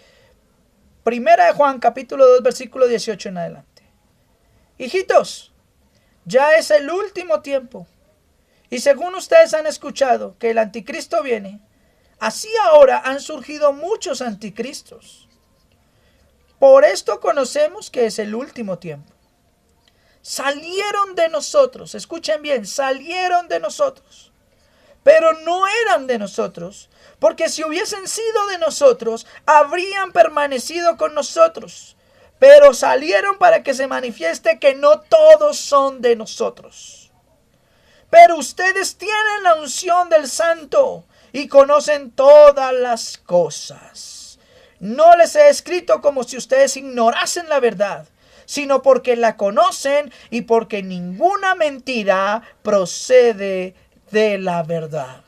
Primera de Juan, capítulo 2, versículo 18 en adelante. Hijitos, ya es el último tiempo. Y según ustedes han escuchado que el anticristo viene, así ahora han surgido muchos anticristos. Por esto conocemos que es el último tiempo. Salieron de nosotros, escuchen bien, salieron de nosotros, pero no eran de nosotros, porque si hubiesen sido de nosotros, habrían permanecido con nosotros. Pero salieron para que se manifieste que no todos son de nosotros. Pero ustedes tienen la unción del Santo y conocen todas las cosas. No les he escrito como si ustedes ignorasen la verdad, sino porque la conocen y porque ninguna mentira procede de la verdad.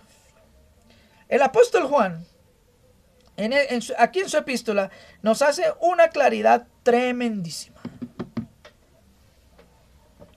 El apóstol Juan, aquí en su epístola, nos hace una claridad tremendísima.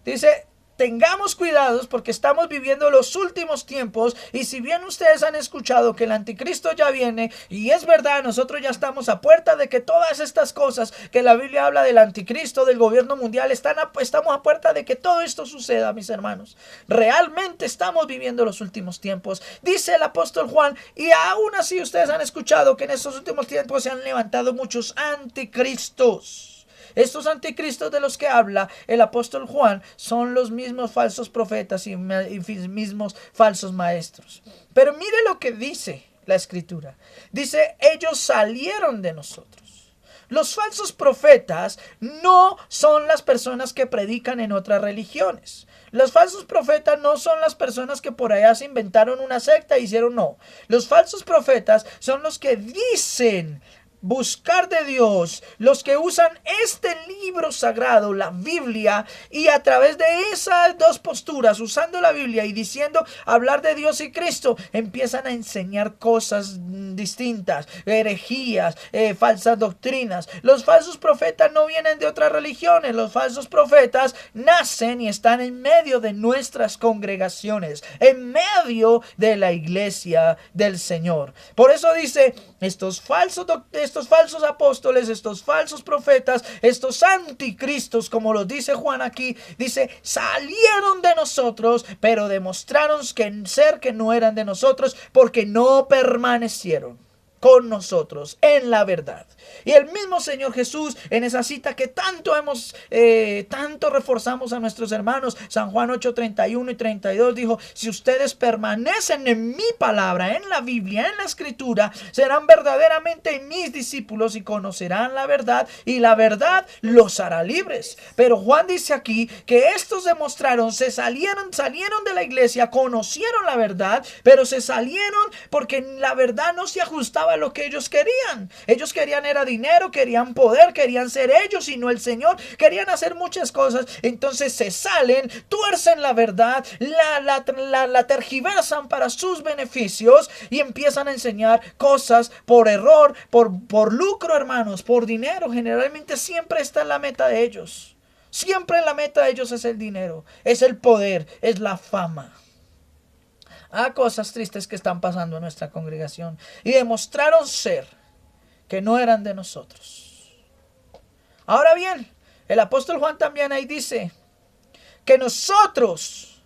Dice, tengamos cuidados porque estamos viviendo los últimos tiempos, y si bien ustedes han escuchado que el anticristo ya viene, y es verdad, nosotros ya estamos a puerta de que todas estas cosas que la Biblia habla del anticristo, del gobierno mundial, estamos a puerta de que todo esto suceda, mis hermanos. Realmente estamos viviendo los últimos tiempos. Dice el apóstol Juan, y aún así ustedes han escuchado que en estos últimos tiempos se han levantado muchos anticristos. Estos anticristos de los que habla el apóstol Juan son los mismos falsos profetas y mismos falsos maestros. Pero mire lo que dice la escritura. Dice, ellos salieron de nosotros. Los falsos profetas no son las personas que predican en otras religiones. Los falsos profetas no son las personas que por allá se inventaron una secta y hicieron no. Los falsos profetas son los que dicen buscar de Dios, los que usan este libro sagrado, la Biblia, y a través de esas dos posturas, usando la Biblia y diciendo hablar de Dios y Cristo, empiezan a enseñar cosas distintas, herejías, falsas doctrinas. Los falsos profetas no vienen de otras religiones. Los falsos profetas nacen y están en medio de nuestras congregaciones, en medio de la iglesia del Señor. Por eso dice, estos falsos apóstoles, estos falsos profetas, estos anticristos, como los dice Juan aquí, dice, salieron de nosotros, pero demostraron que no eran de nosotros, porque no permanecieron con nosotros en la verdad. Y el mismo Señor Jesús, en esa cita que tanto reforzamos a nuestros hermanos, San Juan 8:31 y 32, dijo, si ustedes permanecen en mi palabra, en la Biblia, en la Escritura, serán verdaderamente mis discípulos y conocerán la verdad, y la verdad los hará libres. Pero Juan dice aquí que estos salieron de la iglesia, conocieron la verdad, pero se salieron porque la verdad no se ajustaba a lo que ellos querían. Ellos querían era dinero, querían poder, querían ser ellos y no el Señor, querían hacer muchas cosas. Entonces se salen, tuercen la verdad, la tergiversan para sus beneficios y empiezan a enseñar cosas por error, por lucro, hermanos, por dinero. Generalmente siempre está en la meta de ellos. Siempre la meta de ellos es el dinero, es el poder, es la fama. Cosas tristes que están pasando en nuestra congregación, y demostraron ser que no eran de nosotros. Ahora bien, el apóstol Juan también ahí dice que nosotros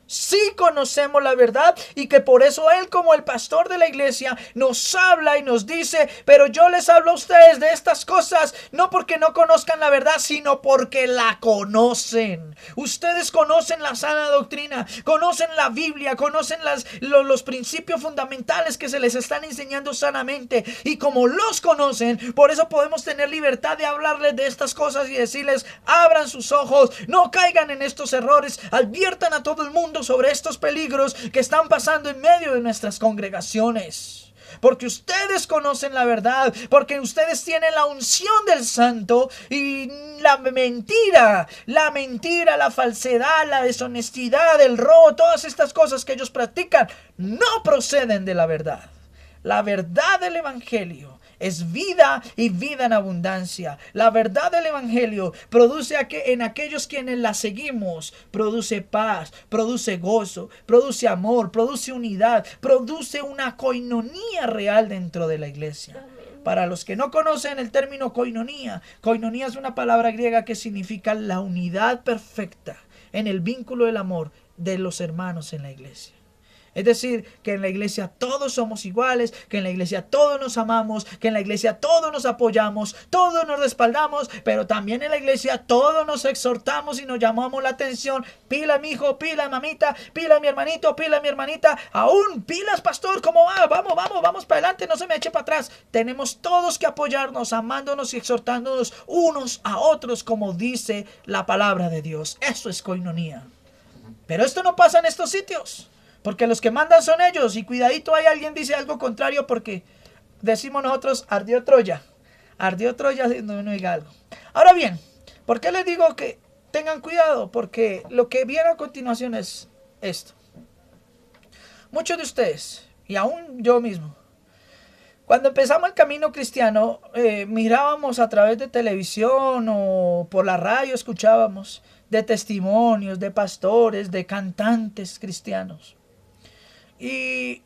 sí conocemos la verdad y que por eso Él, como el pastor de la iglesia, nos habla y nos dice: pero yo les hablo a ustedes de estas cosas no porque no conozcan la verdad, sino porque la conocen. Ustedes conocen la sana doctrina, conocen la Biblia, conocen los principios fundamentales que se les están enseñando sanamente, y como los conocen, por eso podemos tener libertad de hablarles de estas cosas y decirles: abran sus ojos, no caigan en estos errores, adviertan a todo el mundo sobre estos peligros que están pasando en medio de nuestras congregaciones. Porque ustedes conocen la verdad, porque ustedes tienen la unción del Santo, y la mentira, la falsedad, la deshonestidad, el robo, todas estas cosas que ellos practican no proceden de la verdad. La verdad del Evangelio es vida, y vida en abundancia. La verdad del Evangelio produce en aquellos quienes la seguimos, produce paz, produce gozo, produce amor, produce unidad, produce una coinonía real dentro de la iglesia. Para los que no conocen el término coinonía, coinonía es una palabra griega que significa la unidad perfecta en el vínculo del amor de los hermanos en la iglesia. Es decir, que en la iglesia todos somos iguales, que en la iglesia todos nos amamos, que en la iglesia todos nos apoyamos, todos nos respaldamos, pero también en la iglesia todos nos exhortamos y nos llamamos la atención. Pila mi hijo, pila mamita, pila mi hermanito, pila mi hermanita, aún pilas pastor, ¿cómo va? Vamos para adelante, no se me eche para atrás. Tenemos todos que apoyarnos, amándonos y exhortándonos unos a otros, como dice la palabra de Dios. Eso es coinonía. Pero esto no pasa en estos sitios, porque los que mandan son ellos. Y cuidadito, hay alguien dice algo contrario, porque decimos nosotros: ardió Troya si no diga algo. Ahora bien, ¿por qué les digo que tengan cuidado? Porque lo que viene a continuación es esto. Muchos de ustedes, y aún yo mismo, cuando empezamos el camino cristiano, mirábamos a través de televisión o por la radio, escuchábamos de testimonios de pastores, de cantantes cristianos. Y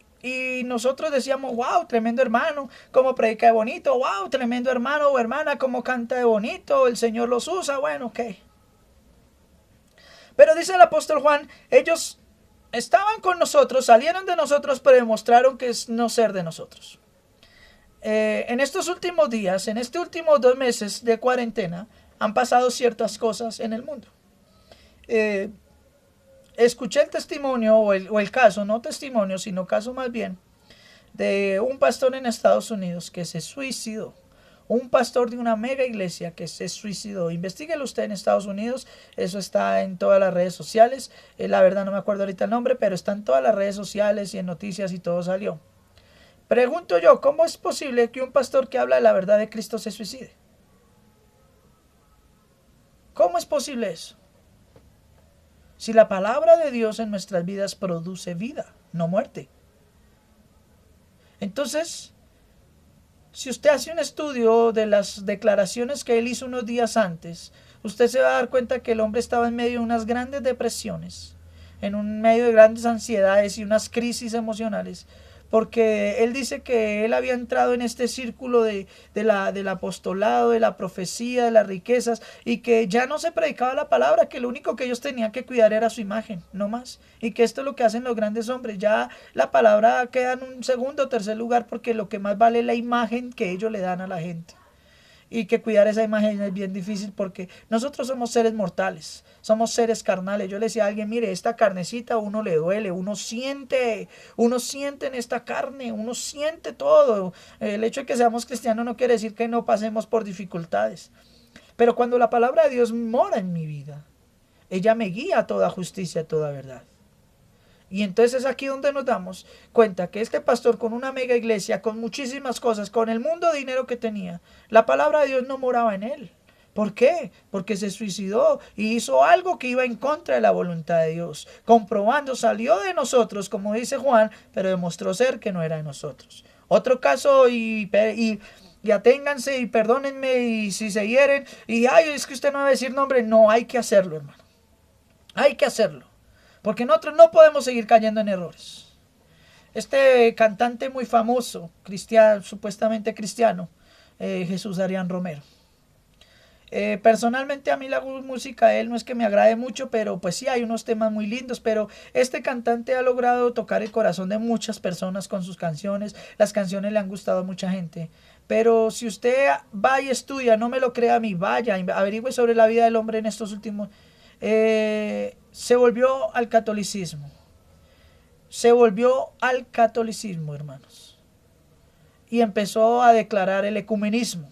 nosotros decíamos: wow, tremendo hermano, cómo predica de bonito. Wow, tremendo hermano o hermana, cómo canta de bonito. El Señor los usa. Bueno, ok. Pero dice el apóstol Juan: ellos estaban con nosotros, salieron de nosotros, pero demostraron que es no ser de nosotros. En estos últimos días, en estos últimos 2 meses de cuarentena, han pasado ciertas cosas en el mundo. Escuché el testimonio o el caso, no testimonio, sino caso más bien, de un pastor en Estados Unidos que se suicidó. Un pastor de una mega iglesia que se suicidó. Investíguelo usted en Estados Unidos, eso está en todas las redes sociales. La verdad no me acuerdo ahorita el nombre, pero está en todas las redes sociales y en noticias y todo salió. Pregunto yo: ¿cómo es posible que un pastor que habla de la verdad de Cristo se suicide? ¿Cómo es posible eso? Si la palabra de Dios en nuestras vidas produce vida, no muerte. Entonces, si usted hace un estudio de las declaraciones que él hizo unos días antes, usted se va a dar cuenta que el hombre estaba en medio de unas grandes depresiones, en un medio de grandes ansiedades y unas crisis emocionales, porque él dice que él había entrado en este círculo del apostolado, de la profecía, de las riquezas, y que ya no se predicaba la palabra, que lo único que ellos tenían que cuidar era su imagen, no más, y que esto es lo que hacen los grandes hombres. Ya la palabra queda en un segundo o tercer lugar, porque lo que más vale es la imagen que ellos le dan a la gente. Y que cuidar esa imagen es bien difícil, porque nosotros somos seres mortales, somos seres carnales. Yo le decía a alguien: mire, esta carnecita a uno le duele, uno siente en esta carne, uno siente todo. El hecho de que seamos cristianos no quiere decir que no pasemos por dificultades. Pero cuando la palabra de Dios mora en mi vida, ella me guía a toda justicia, a toda verdad. Y entonces es aquí donde nos damos cuenta que este pastor, con una mega iglesia, con muchísimas cosas, con el mundo de dinero que tenía, la palabra de Dios no moraba en él. ¿Por qué? Porque se suicidó y hizo algo que iba en contra de la voluntad de Dios. Comprobando, salió de nosotros, como dice Juan, pero demostró ser que no era de nosotros. Otro caso, y aténganse y perdónenme y si se hieren, y ay, es que usted no va a decir nombre. No, hay que hacerlo, hermano. Hay que hacerlo. Porque nosotros no podemos seguir cayendo en errores. Este cantante muy famoso, cristiano, supuestamente cristiano, Jesús Adrián Romero. Personalmente a mí la música de él no es que me agrade mucho, pero pues sí hay unos temas muy lindos, pero este cantante ha logrado tocar el corazón de muchas personas con sus canciones. Las canciones le han gustado a mucha gente. Pero si usted va y estudia, no me lo crea a mí, vaya, averigüe sobre la vida del hombre en estos últimos... se volvió al catolicismo. Se volvió al catolicismo, hermanos. Y empezó a declarar el ecumenismo.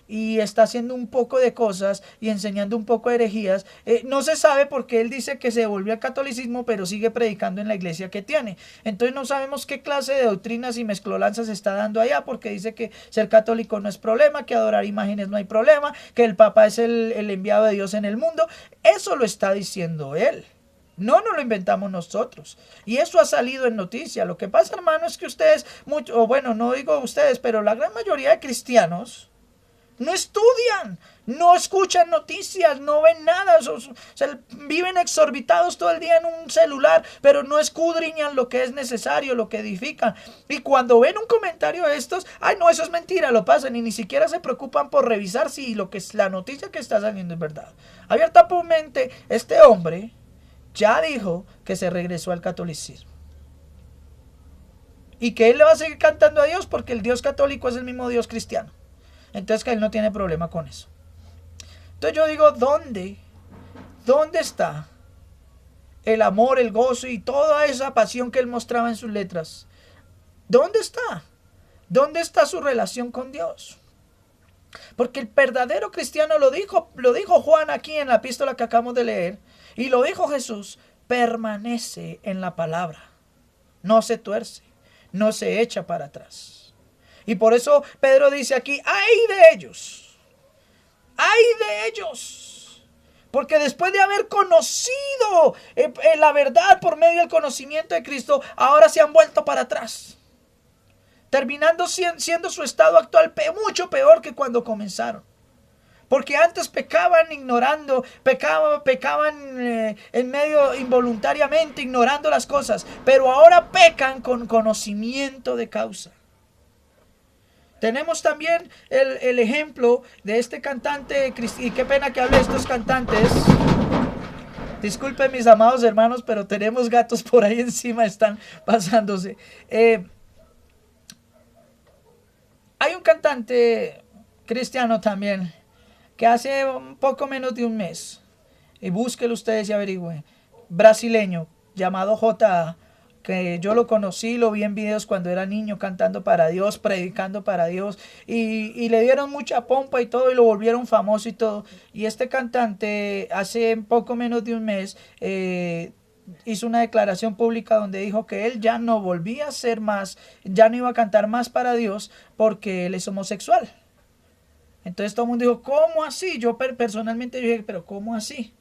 Y está haciendo un poco de cosas y enseñando un poco de herejías. No se sabe por qué él dice que se volvió al catolicismo, pero sigue predicando en la iglesia que tiene. Entonces no sabemos qué clase de doctrinas y mezclolanzas está dando allá, porque dice que ser católico no es problema, que adorar imágenes no hay problema, que el Papa es el enviado de Dios en el mundo. Eso lo está diciendo él. No nos lo inventamos nosotros. Y eso ha salido en noticia. Lo que pasa, hermano, es que ustedes, o bueno, no digo ustedes, pero la gran mayoría de cristianos no estudian, no escuchan noticias, no ven nada, viven exorbitados todo el día en un celular, pero no escudriñan lo que es necesario, lo que edifican. Y cuando ven un comentario de estos, ay no, eso es mentira, lo pasan y ni siquiera se preocupan por revisar si lo que es la noticia que está saliendo es verdad. Abiertamente, este hombre ya dijo que se regresó al catolicismo. Y que él le va a seguir cantando a Dios porque el Dios católico es el mismo Dios cristiano. Entonces que él no tiene problema con eso. Entonces yo digo, ¿dónde está el amor, el gozo y toda esa pasión que él mostraba en sus letras? ¿Dónde está? ¿Dónde está su relación con Dios? Porque el verdadero cristiano lo dijo Juan aquí en la epístola que acabamos de leer, y lo dijo Jesús, permanece en la palabra, no se tuerce, no se echa para atrás. Y por eso Pedro dice aquí, ¡ay de ellos! ¡Ay de ellos! Porque después de haber conocido la verdad por medio del conocimiento de Cristo, ahora se han vuelto para atrás. Terminando siendo su estado actual mucho peor que cuando comenzaron. Porque antes pecaban ignorando, pecaban en medio involuntariamente ignorando las cosas. Pero ahora pecan con conocimiento de causa. Tenemos también el ejemplo de este cantante, y qué pena que hable de estos cantantes. Disculpen mis amados hermanos, pero tenemos gatos por ahí encima, están pasándose. Hay un cantante cristiano también, que hace un poco menos de un mes, y búsquenlo ustedes y averigüen, brasileño, llamado J.A., que yo lo conocí, lo vi en videos cuando era niño cantando para Dios, predicando para Dios, y le dieron mucha pompa y todo, y lo volvieron famoso y todo. Y este cantante hace poco menos de un mes hizo una declaración pública donde dijo que él ya no volvía a ser más, ya no iba a cantar más para Dios porque él es homosexual. Entonces todo el mundo dijo, ¿cómo así? Yo personalmente dije, pero ¿cómo así?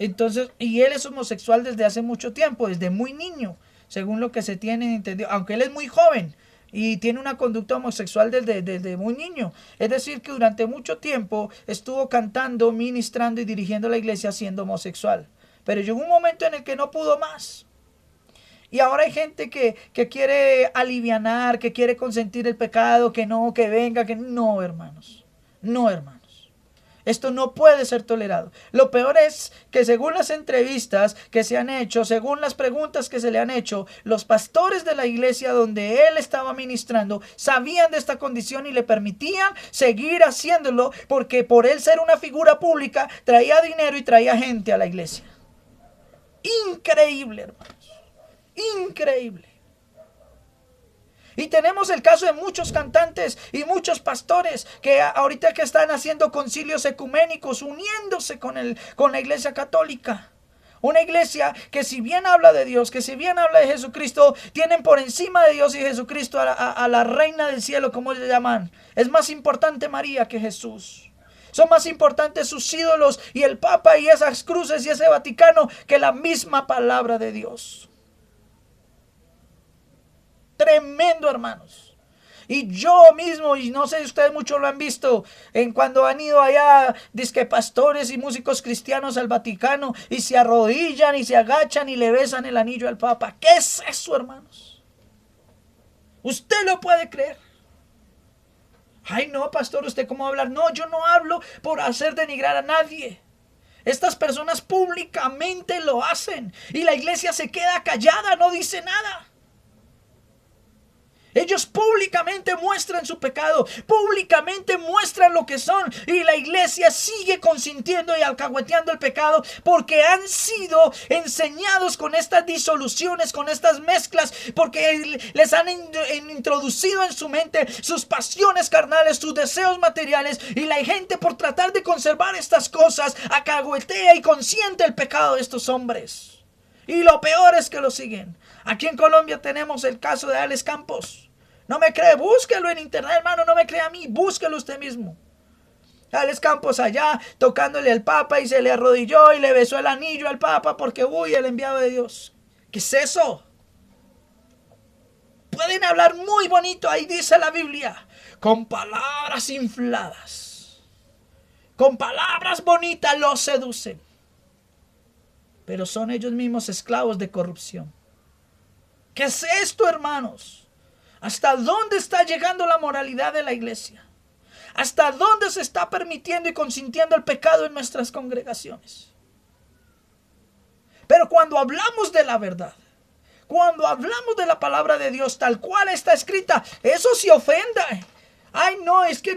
Entonces, y él es homosexual desde hace mucho tiempo, desde muy niño, según lo que se tiene entendido, aunque él es muy joven y tiene una conducta homosexual desde muy niño. Es decir, que durante mucho tiempo estuvo cantando, ministrando y dirigiendo la iglesia siendo homosexual. Pero llegó un momento en el que no pudo más. Y ahora hay gente que quiere alivianar, que quiere consentir el pecado, que no, que venga, que no, hermanos. No, hermanos. Esto no puede ser tolerado. Lo peor es que según las entrevistas que se han hecho, según las preguntas que se le han hecho, los pastores de la iglesia donde él estaba ministrando sabían de esta condición y le permitían seguir haciéndolo porque por él ser una figura pública traía dinero y traía gente a la iglesia. Increíble, hermanos. Increíble. Y tenemos el caso de muchos cantantes y muchos pastores que ahorita que están haciendo concilios ecuménicos, uniéndose con la iglesia católica. Una iglesia que si bien habla de Dios, que si bien habla de Jesucristo, tienen por encima de Dios y Jesucristo a la reina del cielo, como le llaman. Es más importante María que Jesús. Son más importantes sus ídolos y el Papa y esas cruces y ese Vaticano que la misma palabra de Dios. Tremendo, hermanos. Y yo mismo, y no sé si ustedes muchos lo han visto, en cuando han ido allá, dizque pastores y músicos cristianos al Vaticano, y se arrodillan y se agachan y le besan el anillo al Papa. ¿Qué es eso, hermanos? ¿Usted lo puede creer? Ay, no, pastor, ¿usted cómo va a hablar? No, yo no hablo por hacer denigrar a nadie. Estas personas públicamente lo hacen y la iglesia se queda callada, no dice nada. Ellos públicamente muestran su pecado, públicamente muestran lo que son, y la iglesia sigue consintiendo y alcahueteando el pecado porque han sido enseñados con estas disoluciones, con estas mezclas, porque les han introducido en su mente sus pasiones carnales, sus deseos materiales, y la gente, por tratar de conservar estas cosas, alcahuetea y consiente el pecado de estos hombres. Y lo peor es que lo siguen. Aquí en Colombia tenemos el caso de Alex Campos. No me cree, búsquelo en internet, hermano, no me cree a mí, búsquelo usted mismo. Alex Campos allá tocándole al Papa y se le arrodilló y le besó el anillo al Papa porque, uy, el enviado de Dios. ¿Qué es eso? Pueden hablar muy bonito, ahí dice la Biblia, con palabras infladas. Con palabras bonitas los seducen. Pero son ellos mismos esclavos de corrupción. ¿Qué es esto, hermanos? ¿Hasta dónde está llegando la moralidad de la iglesia? ¿Hasta dónde se está permitiendo y consintiendo el pecado en nuestras congregaciones? Pero cuando hablamos de la verdad, cuando hablamos de la palabra de Dios tal cual está escrita, eso sí ofende. Ay, no, es que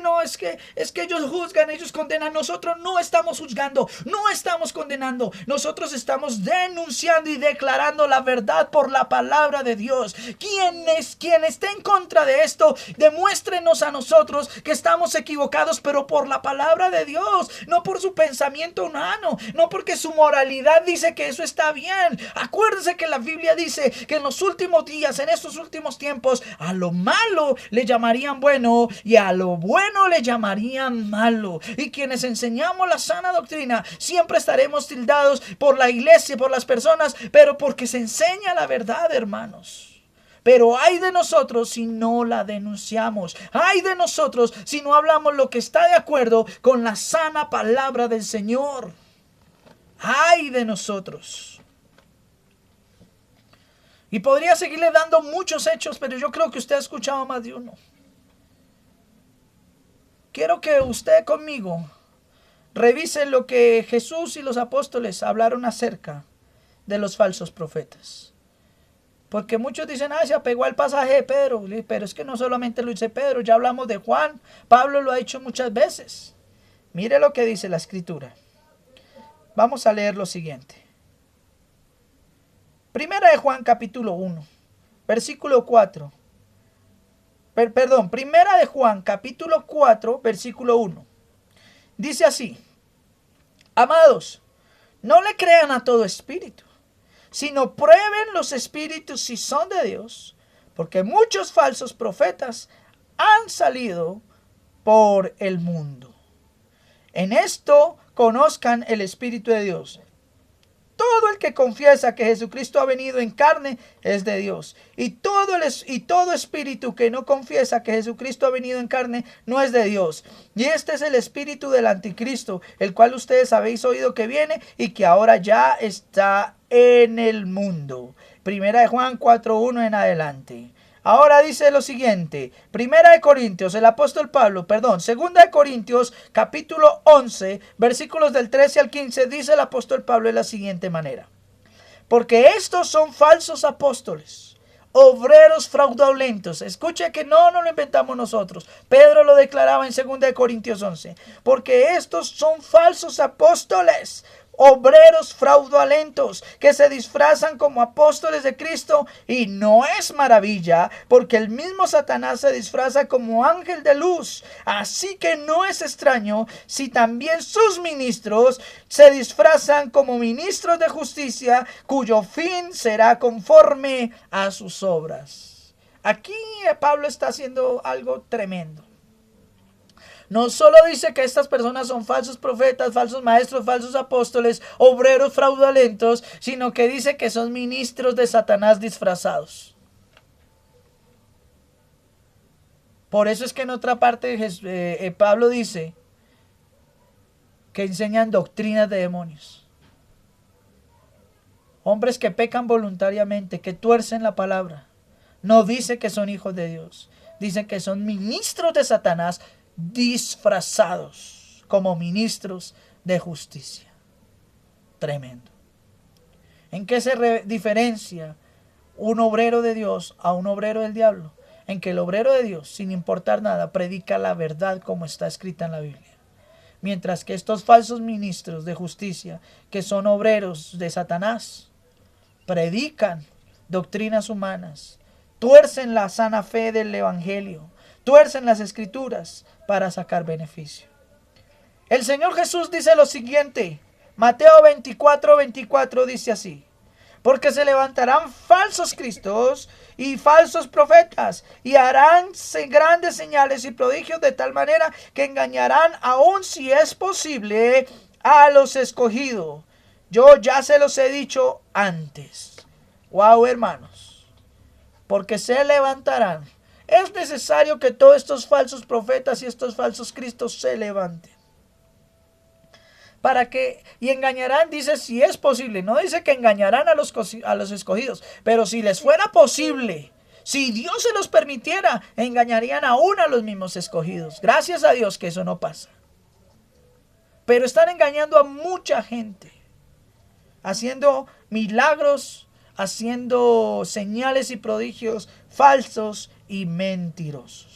ellos juzgan, ellos condenan. Nosotros no estamos juzgando, no estamos condenando. Nosotros estamos denunciando y declarando la verdad por la palabra de Dios. Quien esté en contra de esto, demuéstrenos a nosotros que estamos equivocados, pero por la palabra de Dios, no por su pensamiento humano, no porque su moralidad dice que eso está bien. Acuérdense que la Biblia dice que en los últimos días, en estos últimos tiempos, a lo malo le llamarían bueno y a lo bueno le llamarían malo. Y quienes enseñamos la sana doctrina siempre estaremos tildados por la iglesia, por las personas, pero porque se enseña la verdad, hermanos. Pero ay de nosotros si no la denunciamos. Ay de nosotros si no hablamos lo que está de acuerdo con la sana palabra del Señor. Ay de nosotros. Y podría seguirle dando muchos hechos, pero yo creo que usted ha escuchado más de uno. Quiero que usted conmigo revise lo que Jesús y los apóstoles hablaron acerca de los falsos profetas. Porque muchos dicen, se apegó al pasaje de Pedro. Pero es que no solamente lo dice Pedro, ya hablamos de Juan. Pablo lo ha dicho muchas veces. Mire lo que dice la Escritura. Vamos a leer lo siguiente. Primera de Juan capítulo 1, versículo 4. Primera de Juan, capítulo 4, versículo 1. Dice así: amados, no le crean a todo espíritu, sino prueben los espíritus si son de Dios, porque muchos falsos profetas han salido por el mundo. En esto conozcan el Espíritu de Dios. Todo el que confiesa que Jesucristo ha venido en carne es de Dios. Y todo espíritu que no confiesa que Jesucristo ha venido en carne no es de Dios. Y este es el espíritu del anticristo, el cual ustedes habéis oído que viene y que ahora ya está en el mundo. Primera de Juan 4:1 en adelante. Ahora dice lo siguiente, Segunda de Corintios, capítulo 11, versículos del 13 al 15, dice el apóstol Pablo de la siguiente manera: porque estos son falsos apóstoles, obreros fraudulentos. Escuche que no lo inventamos nosotros. Pedro lo declaraba en 2 de Corintios 11. Porque estos son falsos apóstoles, obreros fraudulentos, que se disfrazan como apóstoles de Cristo, y no es maravilla, porque el mismo Satanás se disfraza como ángel de luz. Así que no es extraño si también sus ministros se disfrazan como ministros de justicia, cuyo fin será conforme a sus obras. Aquí Pablo está haciendo algo tremendo. No solo dice que estas personas son falsos profetas, falsos maestros, falsos apóstoles, obreros fraudulentos, sino que dice que son ministros de Satanás disfrazados. Por eso es que en otra parte Pablo dice que enseñan doctrinas de demonios. Hombres que pecan voluntariamente, que tuercen la palabra. No dice que son hijos de Dios. Dice que son ministros de Satanás disfrazados como ministros de justicia. Tremendo. ¿En qué se diferencia un obrero de Dios a un obrero del diablo? En que el obrero de Dios, sin importar nada, predica la verdad como está escrita en la Biblia. Mientras que estos falsos ministros de justicia, que son obreros de Satanás, predican doctrinas humanas, tuercen la sana fe del evangelio, tuercen las escrituras para sacar beneficio. El Señor Jesús dice lo siguiente, Mateo 24:24 dice así: porque se levantarán falsos cristos y falsos profetas, y harán grandes señales y prodigios, de tal manera que engañarán, aun si es posible, a los escogidos. Yo ya se los he dicho antes. Wow, hermanos. Porque se levantarán. Es necesario que todos estos falsos profetas y estos falsos cristos se levanten. Para que, y engañarán, dice si es posible, no dice que engañarán a los escogidos, pero si les fuera posible, si Dios se los permitiera, engañarían aún a los mismos escogidos. Gracias a Dios que eso no pasa. Pero están engañando a mucha gente, haciendo milagros, haciendo señales y prodigios falsos y mentirosos.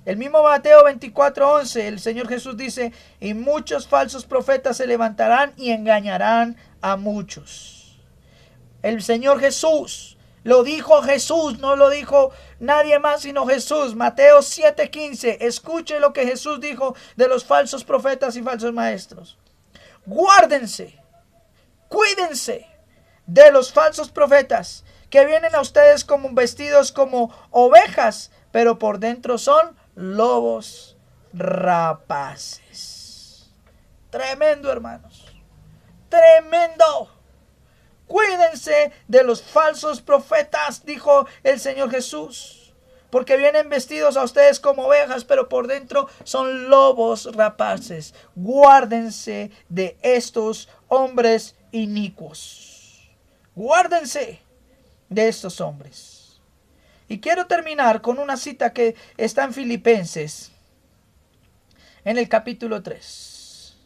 El mismo Mateo 24:11, el Señor Jesús dice: y muchos falsos profetas se levantarán y engañarán a muchos. El Señor Jesús, lo dijo Jesús, no lo dijo nadie más sino Jesús. Mateo 7:15, escuche lo que Jesús dijo de los falsos profetas y falsos maestros. Guárdense, cuídense de los falsos profetas que vienen a ustedes como vestidos como ovejas, pero por dentro son lobos rapaces. Tremendo, hermanos. Tremendo. Cuídense de los falsos profetas, dijo el Señor Jesús, porque vienen vestidos a ustedes como ovejas, pero por dentro son lobos rapaces. Guárdense de estos hombres inicuos. Guárdense de estos hombres. Y quiero terminar con una cita que está en Filipenses, en el capítulo 3.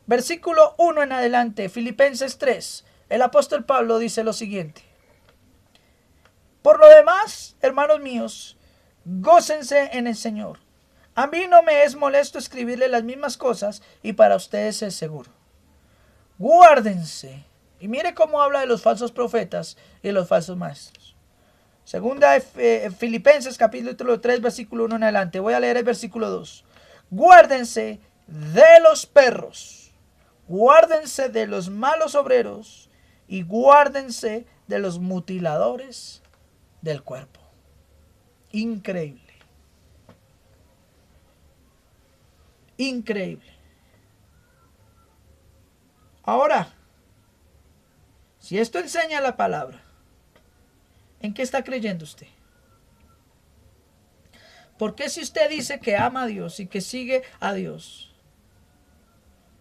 Versículo 1 en adelante, Filipenses 3. El apóstol Pablo dice lo siguiente: por lo demás, hermanos míos, gócense en el Señor. A mí no me es molesto escribirle las mismas cosas, y para ustedes es seguro. Guárdense. Y mire cómo habla de los falsos profetas y los falsos maestros. Segunda de Filipenses capítulo 3 versículo 1 en adelante. Voy a leer el versículo 2. Guárdense de los perros, guárdense de los malos obreros y guárdense de los mutiladores del cuerpo. Increíble. Increíble. Ahora, si esto enseña la palabra, ¿en qué está creyendo usted? ¿Por qué si usted dice que ama a Dios y que sigue a Dios,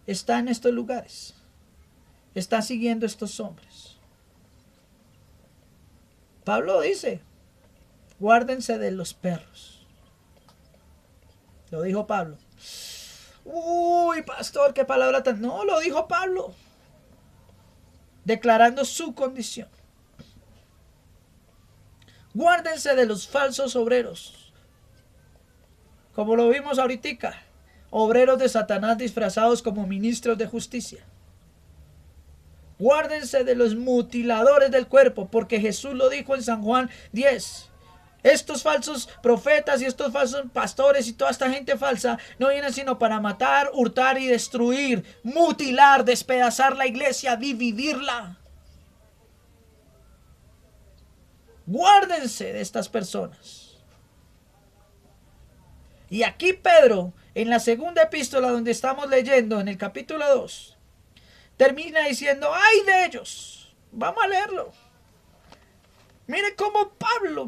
está en estos lugares? Está siguiendo a estos hombres. Pablo dice, guárdense de los perros. Lo dijo Pablo. Uy, pastor, qué palabra tan... No, lo dijo Pablo, declarando su condición. Guárdense de los falsos obreros, como lo vimos ahorita, obreros de Satanás disfrazados como ministros de justicia. Guárdense de los mutiladores del cuerpo, porque Jesús lo dijo en San Juan 10. Estos falsos profetas y estos falsos pastores y toda esta gente falsa no vienen sino para matar, hurtar y destruir, mutilar, despedazar la iglesia, dividirla. Guárdense de estas personas. Y aquí Pedro, en la segunda epístola donde estamos leyendo, en el capítulo 2, termina diciendo, ¡ay de ellos! Vamos a leerlo. Mire cómo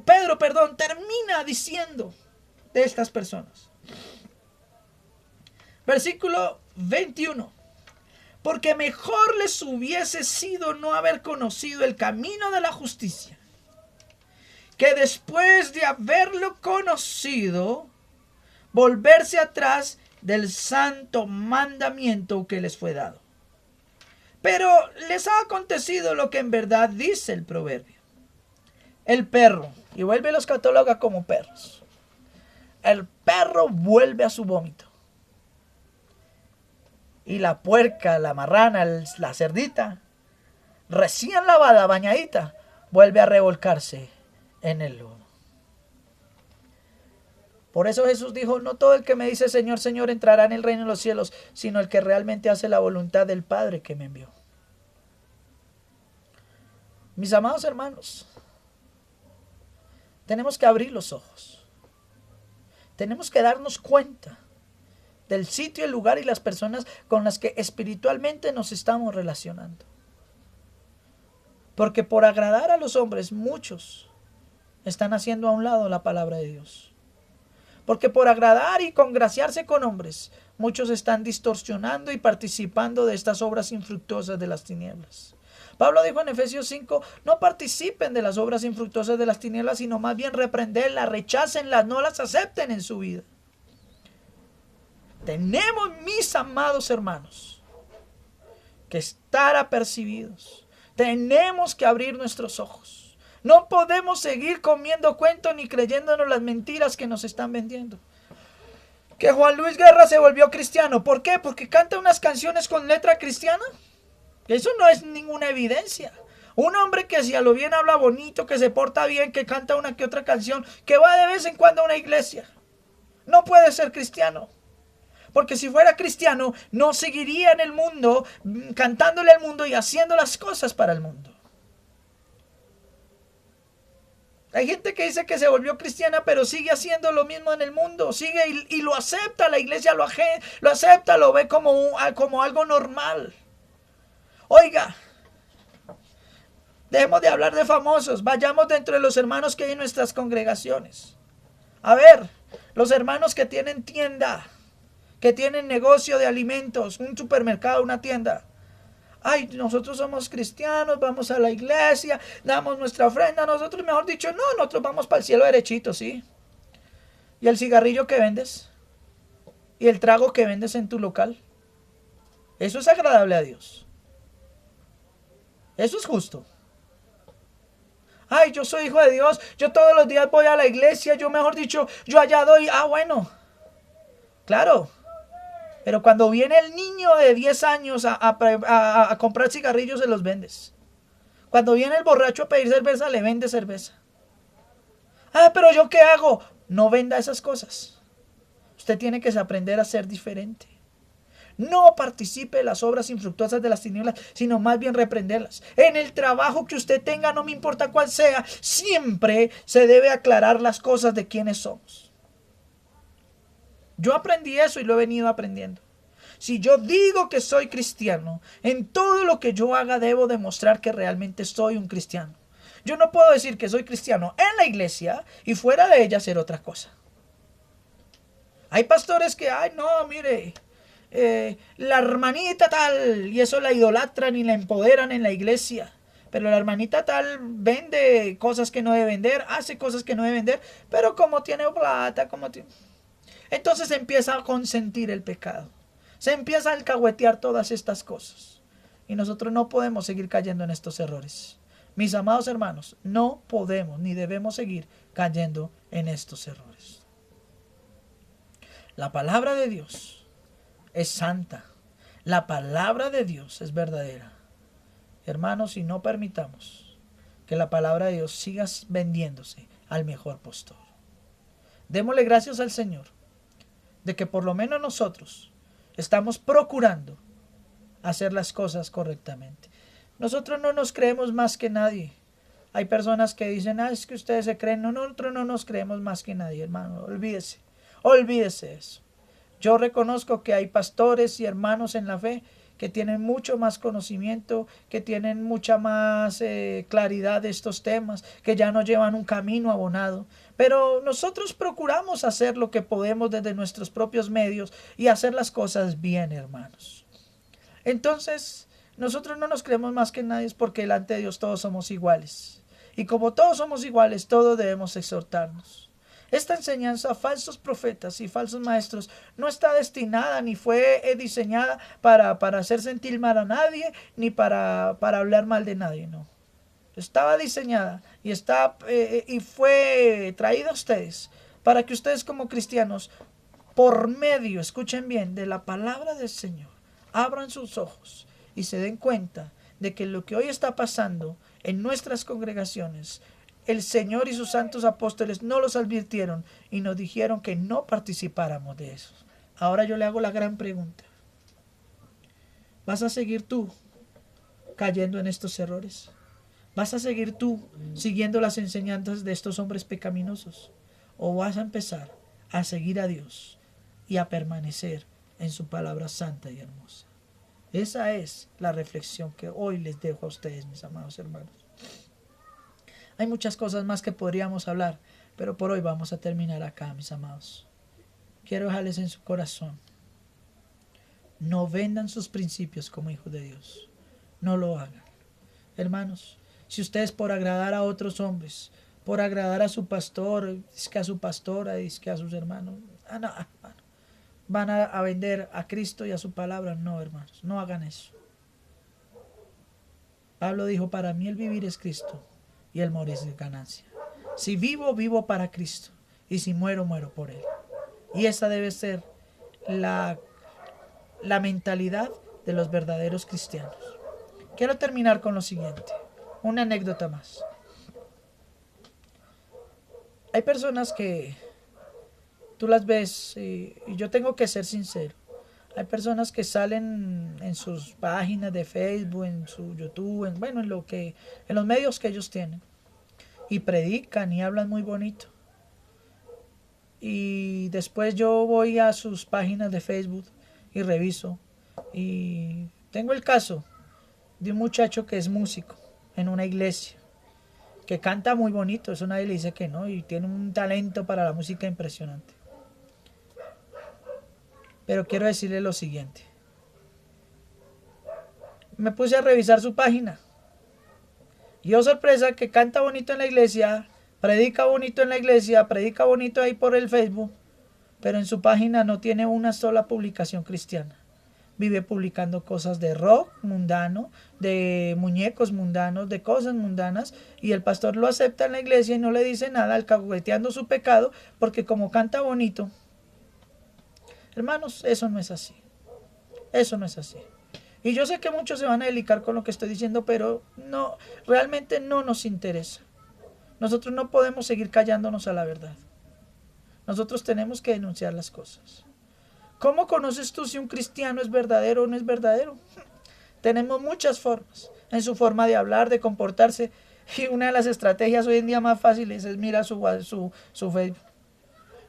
Pedro, termina diciendo de estas personas. Versículo 21. Porque mejor les hubiese sido no haber conocido el camino de la justicia, que después de haberlo conocido, volverse atrás del santo mandamiento que les fue dado. Pero les ha acontecido lo que en verdad dice el proverbio. El perro, y vuelve los cataloga como perros. El perro vuelve a su vómito. Y la puerca, la marrana, la cerdita, recién lavada, bañadita, vuelve a revolcarse en el lodo. Por eso Jesús dijo, no todo el que me dice Señor, Señor entrará en el reino de los cielos, sino el que realmente hace la voluntad del Padre que me envió. Mis amados hermanos, tenemos que abrir los ojos. Tenemos que darnos cuenta del sitio, el lugar y las personas con las que espiritualmente nos estamos relacionando. Porque por agradar a los hombres, muchos están haciendo a un lado la palabra de Dios. Porque por agradar y congraciarse con hombres, muchos están distorsionando y participando de estas obras infructuosas de las tinieblas. Pablo dijo en Efesios 5, no participen de las obras infructuosas de las tinieblas, sino más bien reprenderlas, rechácenlas, no las acepten en su vida. Tenemos, mis amados hermanos, que estar apercibidos. Tenemos que abrir nuestros ojos. No podemos seguir comiendo cuentos ni creyéndonos las mentiras que nos están vendiendo. Que Juan Luis Guerra se volvió cristiano. ¿Por qué? Porque canta unas canciones con letra cristiana. Eso no es ninguna evidencia. Un hombre que si a lo bien habla bonito, que se porta bien, que canta una que otra canción, que va de vez en cuando a una iglesia, no puede ser cristiano. Porque si fuera cristiano, no seguiría en el mundo, cantándole al mundo y haciendo las cosas para el mundo. Hay gente que dice que se volvió cristiana, pero sigue haciendo lo mismo en el mundo. Sigue y lo acepta, la iglesia lo acepta, lo ve como algo normal. Oiga, dejemos de hablar de famosos, vayamos dentro de los hermanos que hay en nuestras congregaciones. A ver, los hermanos que tienen tienda, que tienen negocio de alimentos, un supermercado, una tienda. Ay, nosotros somos cristianos, vamos a la iglesia, damos nuestra ofrenda. Nosotros, mejor dicho, no, nosotros vamos para el cielo derechito, ¿sí? ¿Y el cigarrillo que vendes? ¿Y el trago que vendes en tu local? Eso es agradable a Dios. Eso es justo. Ay, yo soy hijo de Dios, yo todos los días voy a la iglesia, yo mejor dicho, yo allá doy. Ah, bueno, claro. Pero cuando viene el niño de 10 años a comprar cigarrillos, se los vendes. Cuando viene el borracho a pedir cerveza, le vende cerveza. Ah, pero ¿yo qué hago? No venda esas cosas. Usted tiene que aprender a ser diferente. No participe de las obras infructuosas de las tinieblas, sino más bien reprenderlas. En el trabajo que usted tenga, no me importa cuál sea, siempre se debe aclarar las cosas de quiénes somos. Yo aprendí eso y lo he venido aprendiendo. Si yo digo que soy cristiano, en todo lo que yo haga debo demostrar que realmente soy un cristiano. Yo no puedo decir que soy cristiano en la iglesia y fuera de ella hacer otra cosa. Hay pastores que, ay no, mire, la hermanita tal, y eso la idolatran y la empoderan en la iglesia. Pero la hermanita tal vende cosas que no debe vender, hace cosas que no debe vender, pero como tiene plata, entonces se empieza a consentir el pecado. Se empieza a alcahuetear todas estas cosas. Y nosotros no podemos seguir cayendo en estos errores. Mis amados hermanos, no podemos ni debemos seguir cayendo en estos errores. La palabra de Dios es santa. La palabra de Dios es verdadera. Hermanos, y no permitamos que la palabra de Dios siga vendiéndose al mejor postor. Démosle gracias al Señor de que por lo menos nosotros estamos procurando hacer las cosas correctamente. Nosotros no nos creemos más que nadie. Hay personas que dicen, es que ustedes se creen. No, nosotros no nos creemos más que nadie, hermano. Olvídese eso. Yo reconozco que hay pastores y hermanos en la fe que tienen mucho más conocimiento, que tienen mucha más claridad de estos temas, que ya no llevan un camino abonado. Pero nosotros procuramos hacer lo que podemos desde nuestros propios medios y hacer las cosas bien, hermanos. Entonces, nosotros no nos creemos más que nadie, porque delante de Dios todos somos iguales. Y como todos somos iguales, todos debemos exhortarnos. Esta enseñanza a falsos profetas y falsos maestros no está destinada ni fue diseñada para hacer sentir mal a nadie ni para hablar mal de nadie, no. Estaba diseñada y fue traída a ustedes para que ustedes como cristianos, por medio, escuchen bien, de la palabra del Señor, abran sus ojos y se den cuenta de que lo que hoy está pasando en nuestras congregaciones, el Señor y sus santos apóstoles no los advirtieron y nos dijeron que no participáramos de eso. Ahora yo le hago la gran pregunta. ¿Vas a seguir tú cayendo en estos errores? ¿Vas a seguir tú siguiendo las enseñanzas de estos hombres pecaminosos? ¿O vas a empezar a seguir a Dios y a permanecer en su palabra santa y hermosa? Esa es la reflexión que hoy les dejo a ustedes, mis amados hermanos. Hay muchas cosas más que podríamos hablar, pero por hoy vamos a terminar acá, mis amados. Quiero dejarles en su corazón. No vendan sus principios como hijos de Dios. No lo hagan. Hermanos, si ustedes por agradar a otros hombres, por agradar a su pastor, es que a su pastora, es que a sus hermanos, van a vender a Cristo y a su palabra, no, hermanos, no hagan eso. Pablo dijo, para mí el vivir es Cristo y el morir es ganancia. Si vivo, vivo para Cristo, y si muero, muero por Él. Y esa debe ser la mentalidad de los verdaderos cristianos. Quiero terminar con lo siguiente, una anécdota más. Hay personas que tú las ves, y yo tengo que ser sincero, hay personas que salen en sus páginas de Facebook, en su YouTube, en los medios que ellos tienen, y predican y hablan muy bonito. Y después yo voy a sus páginas de Facebook y reviso. Y tengo el caso de un muchacho que es músico en una iglesia, que canta muy bonito, eso nadie le dice que no, y tiene un talento para la música impresionante. Pero quiero decirle lo siguiente. Me puse a revisar su página. Y oh sorpresa, que canta bonito en la iglesia, predica bonito en la iglesia, predica bonito ahí por el Facebook, pero en su página no tiene una sola publicación cristiana. Vive publicando cosas de rock mundano, de muñecos mundanos, de cosas mundanas, y el pastor lo acepta en la iglesia y no le dice nada, alcahueteando su pecado, porque como canta bonito. Hermanos, eso no es así. Eso no es así. Y yo sé que muchos se van a delicar con lo que estoy diciendo, pero no, realmente no nos interesa. Nosotros no podemos seguir callándonos a la verdad. Nosotros tenemos que denunciar las cosas. ¿Cómo conoces tú si un cristiano es verdadero o no es verdadero? Tenemos muchas formas. En su forma de hablar, de comportarse. Y una de las estrategias hoy en día más fáciles es mirar su Facebook.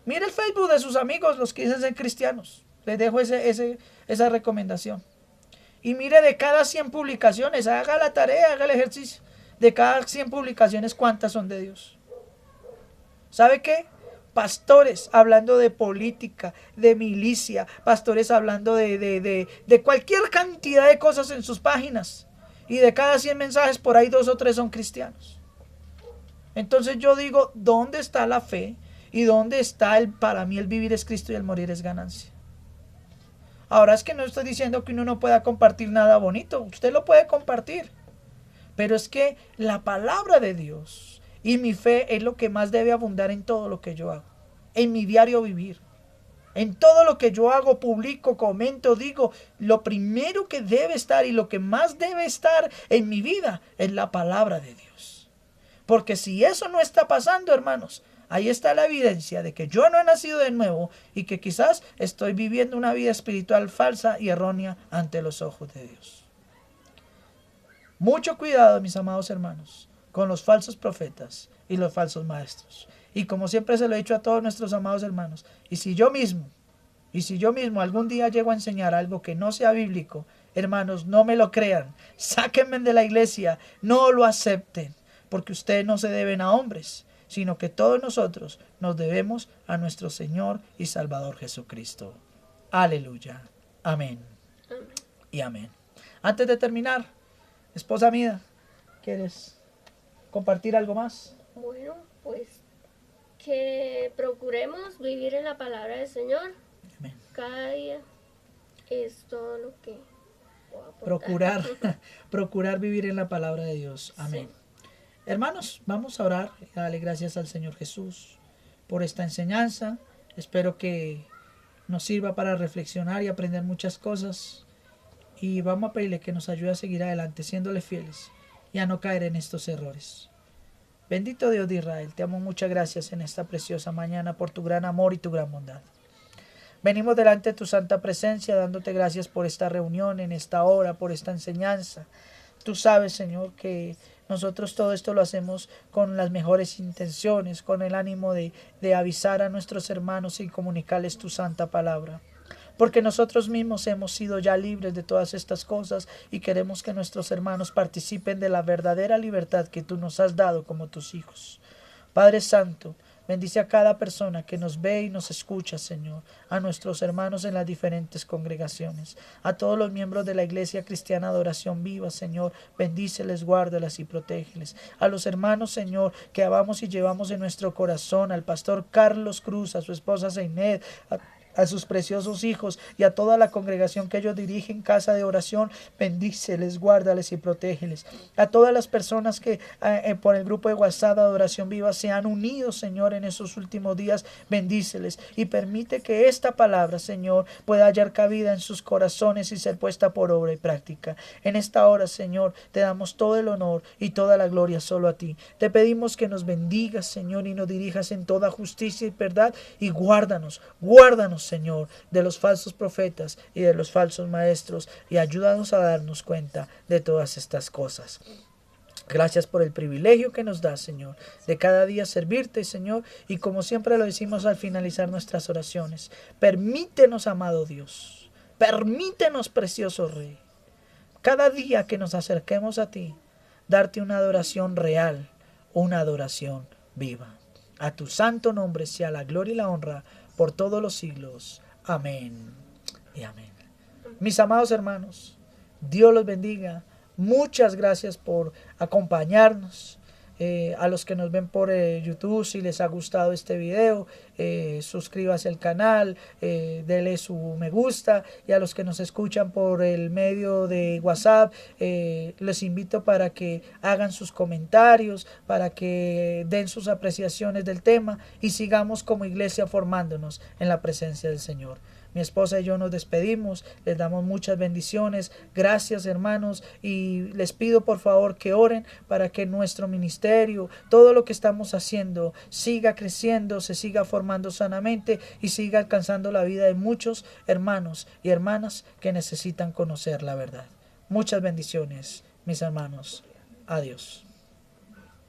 Mira el Facebook de sus amigos, los que dicen ser cristianos. Les dejo esa recomendación. Y mire de cada 100 publicaciones, haga la tarea, haga el ejercicio. De cada 100 publicaciones, ¿cuántas son de Dios? ¿Sabe qué? Pastores hablando de política, de milicia, pastores hablando de cualquier cantidad de cosas en sus páginas. Y de cada 100 mensajes, por ahí 2 o 3 son cristianos. Entonces yo digo, ¿dónde está la fe? ¿Y dónde está para mí el vivir es Cristo y el morir es ganancia? Ahora es que no estoy diciendo que uno no pueda compartir nada bonito. Usted lo puede compartir. Pero es que la palabra de Dios y mi fe es lo que más debe abundar en todo lo que yo hago. En mi diario vivir. En todo lo que yo hago, publico, comento, digo. Lo primero que debe estar y lo que más debe estar en mi vida es la palabra de Dios. Porque si eso no está pasando, hermanos, ahí está la evidencia de que yo no he nacido de nuevo y que quizás estoy viviendo una vida espiritual falsa y errónea ante los ojos de Dios. Mucho cuidado, mis amados hermanos, con los falsos profetas y los falsos maestros. Y como siempre se lo he dicho a todos nuestros amados hermanos, y si yo mismo algún día llego a enseñar algo que no sea bíblico, hermanos, no me lo crean, sáquenme de la iglesia, no lo acepten, porque ustedes no se deben a hombres, sino que todos nosotros nos debemos a nuestro Señor y Salvador Jesucristo. Aleluya. Amén. Amén. Y amén. Antes de terminar, esposa mía, ¿quieres compartir algo más? Bueno, pues que procuremos vivir en la palabra del Señor. Amén. Cada día es todo lo que puedo aportar. Procurar vivir en la palabra de Dios. Amén. Sí. Hermanos, vamos a orar y darle gracias al Señor Jesús por esta enseñanza. Espero que nos sirva para reflexionar y aprender muchas cosas. Y vamos a pedirle que nos ayude a seguir adelante, siéndole fieles y a no caer en estos errores. Bendito Dios de Israel, te amo, muchas gracias en esta preciosa mañana por tu gran amor y tu gran bondad. Venimos delante de tu santa presencia dándote gracias por esta reunión, en esta hora, por esta enseñanza. Tú sabes, Señor, que nosotros todo esto lo hacemos con las mejores intenciones, con el ánimo de avisar a nuestros hermanos y comunicarles tu santa palabra. Porque nosotros mismos hemos sido ya libres de todas estas cosas y queremos que nuestros hermanos participen de la verdadera libertad que tú nos has dado como tus hijos. Padre Santo, bendice a cada persona que nos ve y nos escucha, Señor, a nuestros hermanos en las diferentes congregaciones, a todos los miembros de la Iglesia Cristiana de Oración Viva, Señor, bendíceles, guárdalas y protégeles. A los hermanos, Señor, que amamos y llevamos en nuestro corazón, al pastor Carlos Cruz, a su esposa Zeyned, a sus preciosos hijos y a toda la congregación que ellos dirigen, casa de oración, bendíceles, guárdales y protégeles. A todas las personas que por el grupo de WhatsApp de Adoración Viva se han unido, Señor, en esos últimos días, bendíceles y permite que esta palabra, Señor, pueda hallar cabida en sus corazones y ser puesta por obra y práctica. En esta hora, Señor, te damos todo el honor y toda la gloria solo a ti. Te pedimos que nos bendigas, Señor, y nos dirijas en toda justicia y verdad y guárdanos, Señor, de los falsos profetas y de los falsos maestros y ayúdanos a darnos cuenta de todas estas cosas. Gracias por el privilegio que nos das, Señor, de cada día servirte, Señor, y como siempre lo decimos al finalizar nuestras oraciones, permítenos, amado Dios, permítenos, precioso Rey, cada día que nos acerquemos a ti, darte una adoración real, una adoración viva. A tu santo nombre sea la gloria y la honra por todos los siglos. Amén y amén. Mis amados hermanos, Dios los bendiga. Muchas gracias por acompañarnos. A los que nos ven por YouTube, si les ha gustado este video, suscríbase al canal, dele su me gusta, y a los que nos escuchan por el medio de WhatsApp, les invito para que hagan sus comentarios, para que den sus apreciaciones del tema y sigamos como iglesia formándonos en la presencia del Señor. Mi esposa y yo nos despedimos, les damos muchas bendiciones, gracias hermanos, y les pido por favor que oren para que nuestro ministerio, todo lo que estamos haciendo, siga creciendo, se siga formando sanamente y siga alcanzando la vida de muchos hermanos y hermanas que necesitan conocer la verdad. Muchas bendiciones, mis hermanos. Adiós.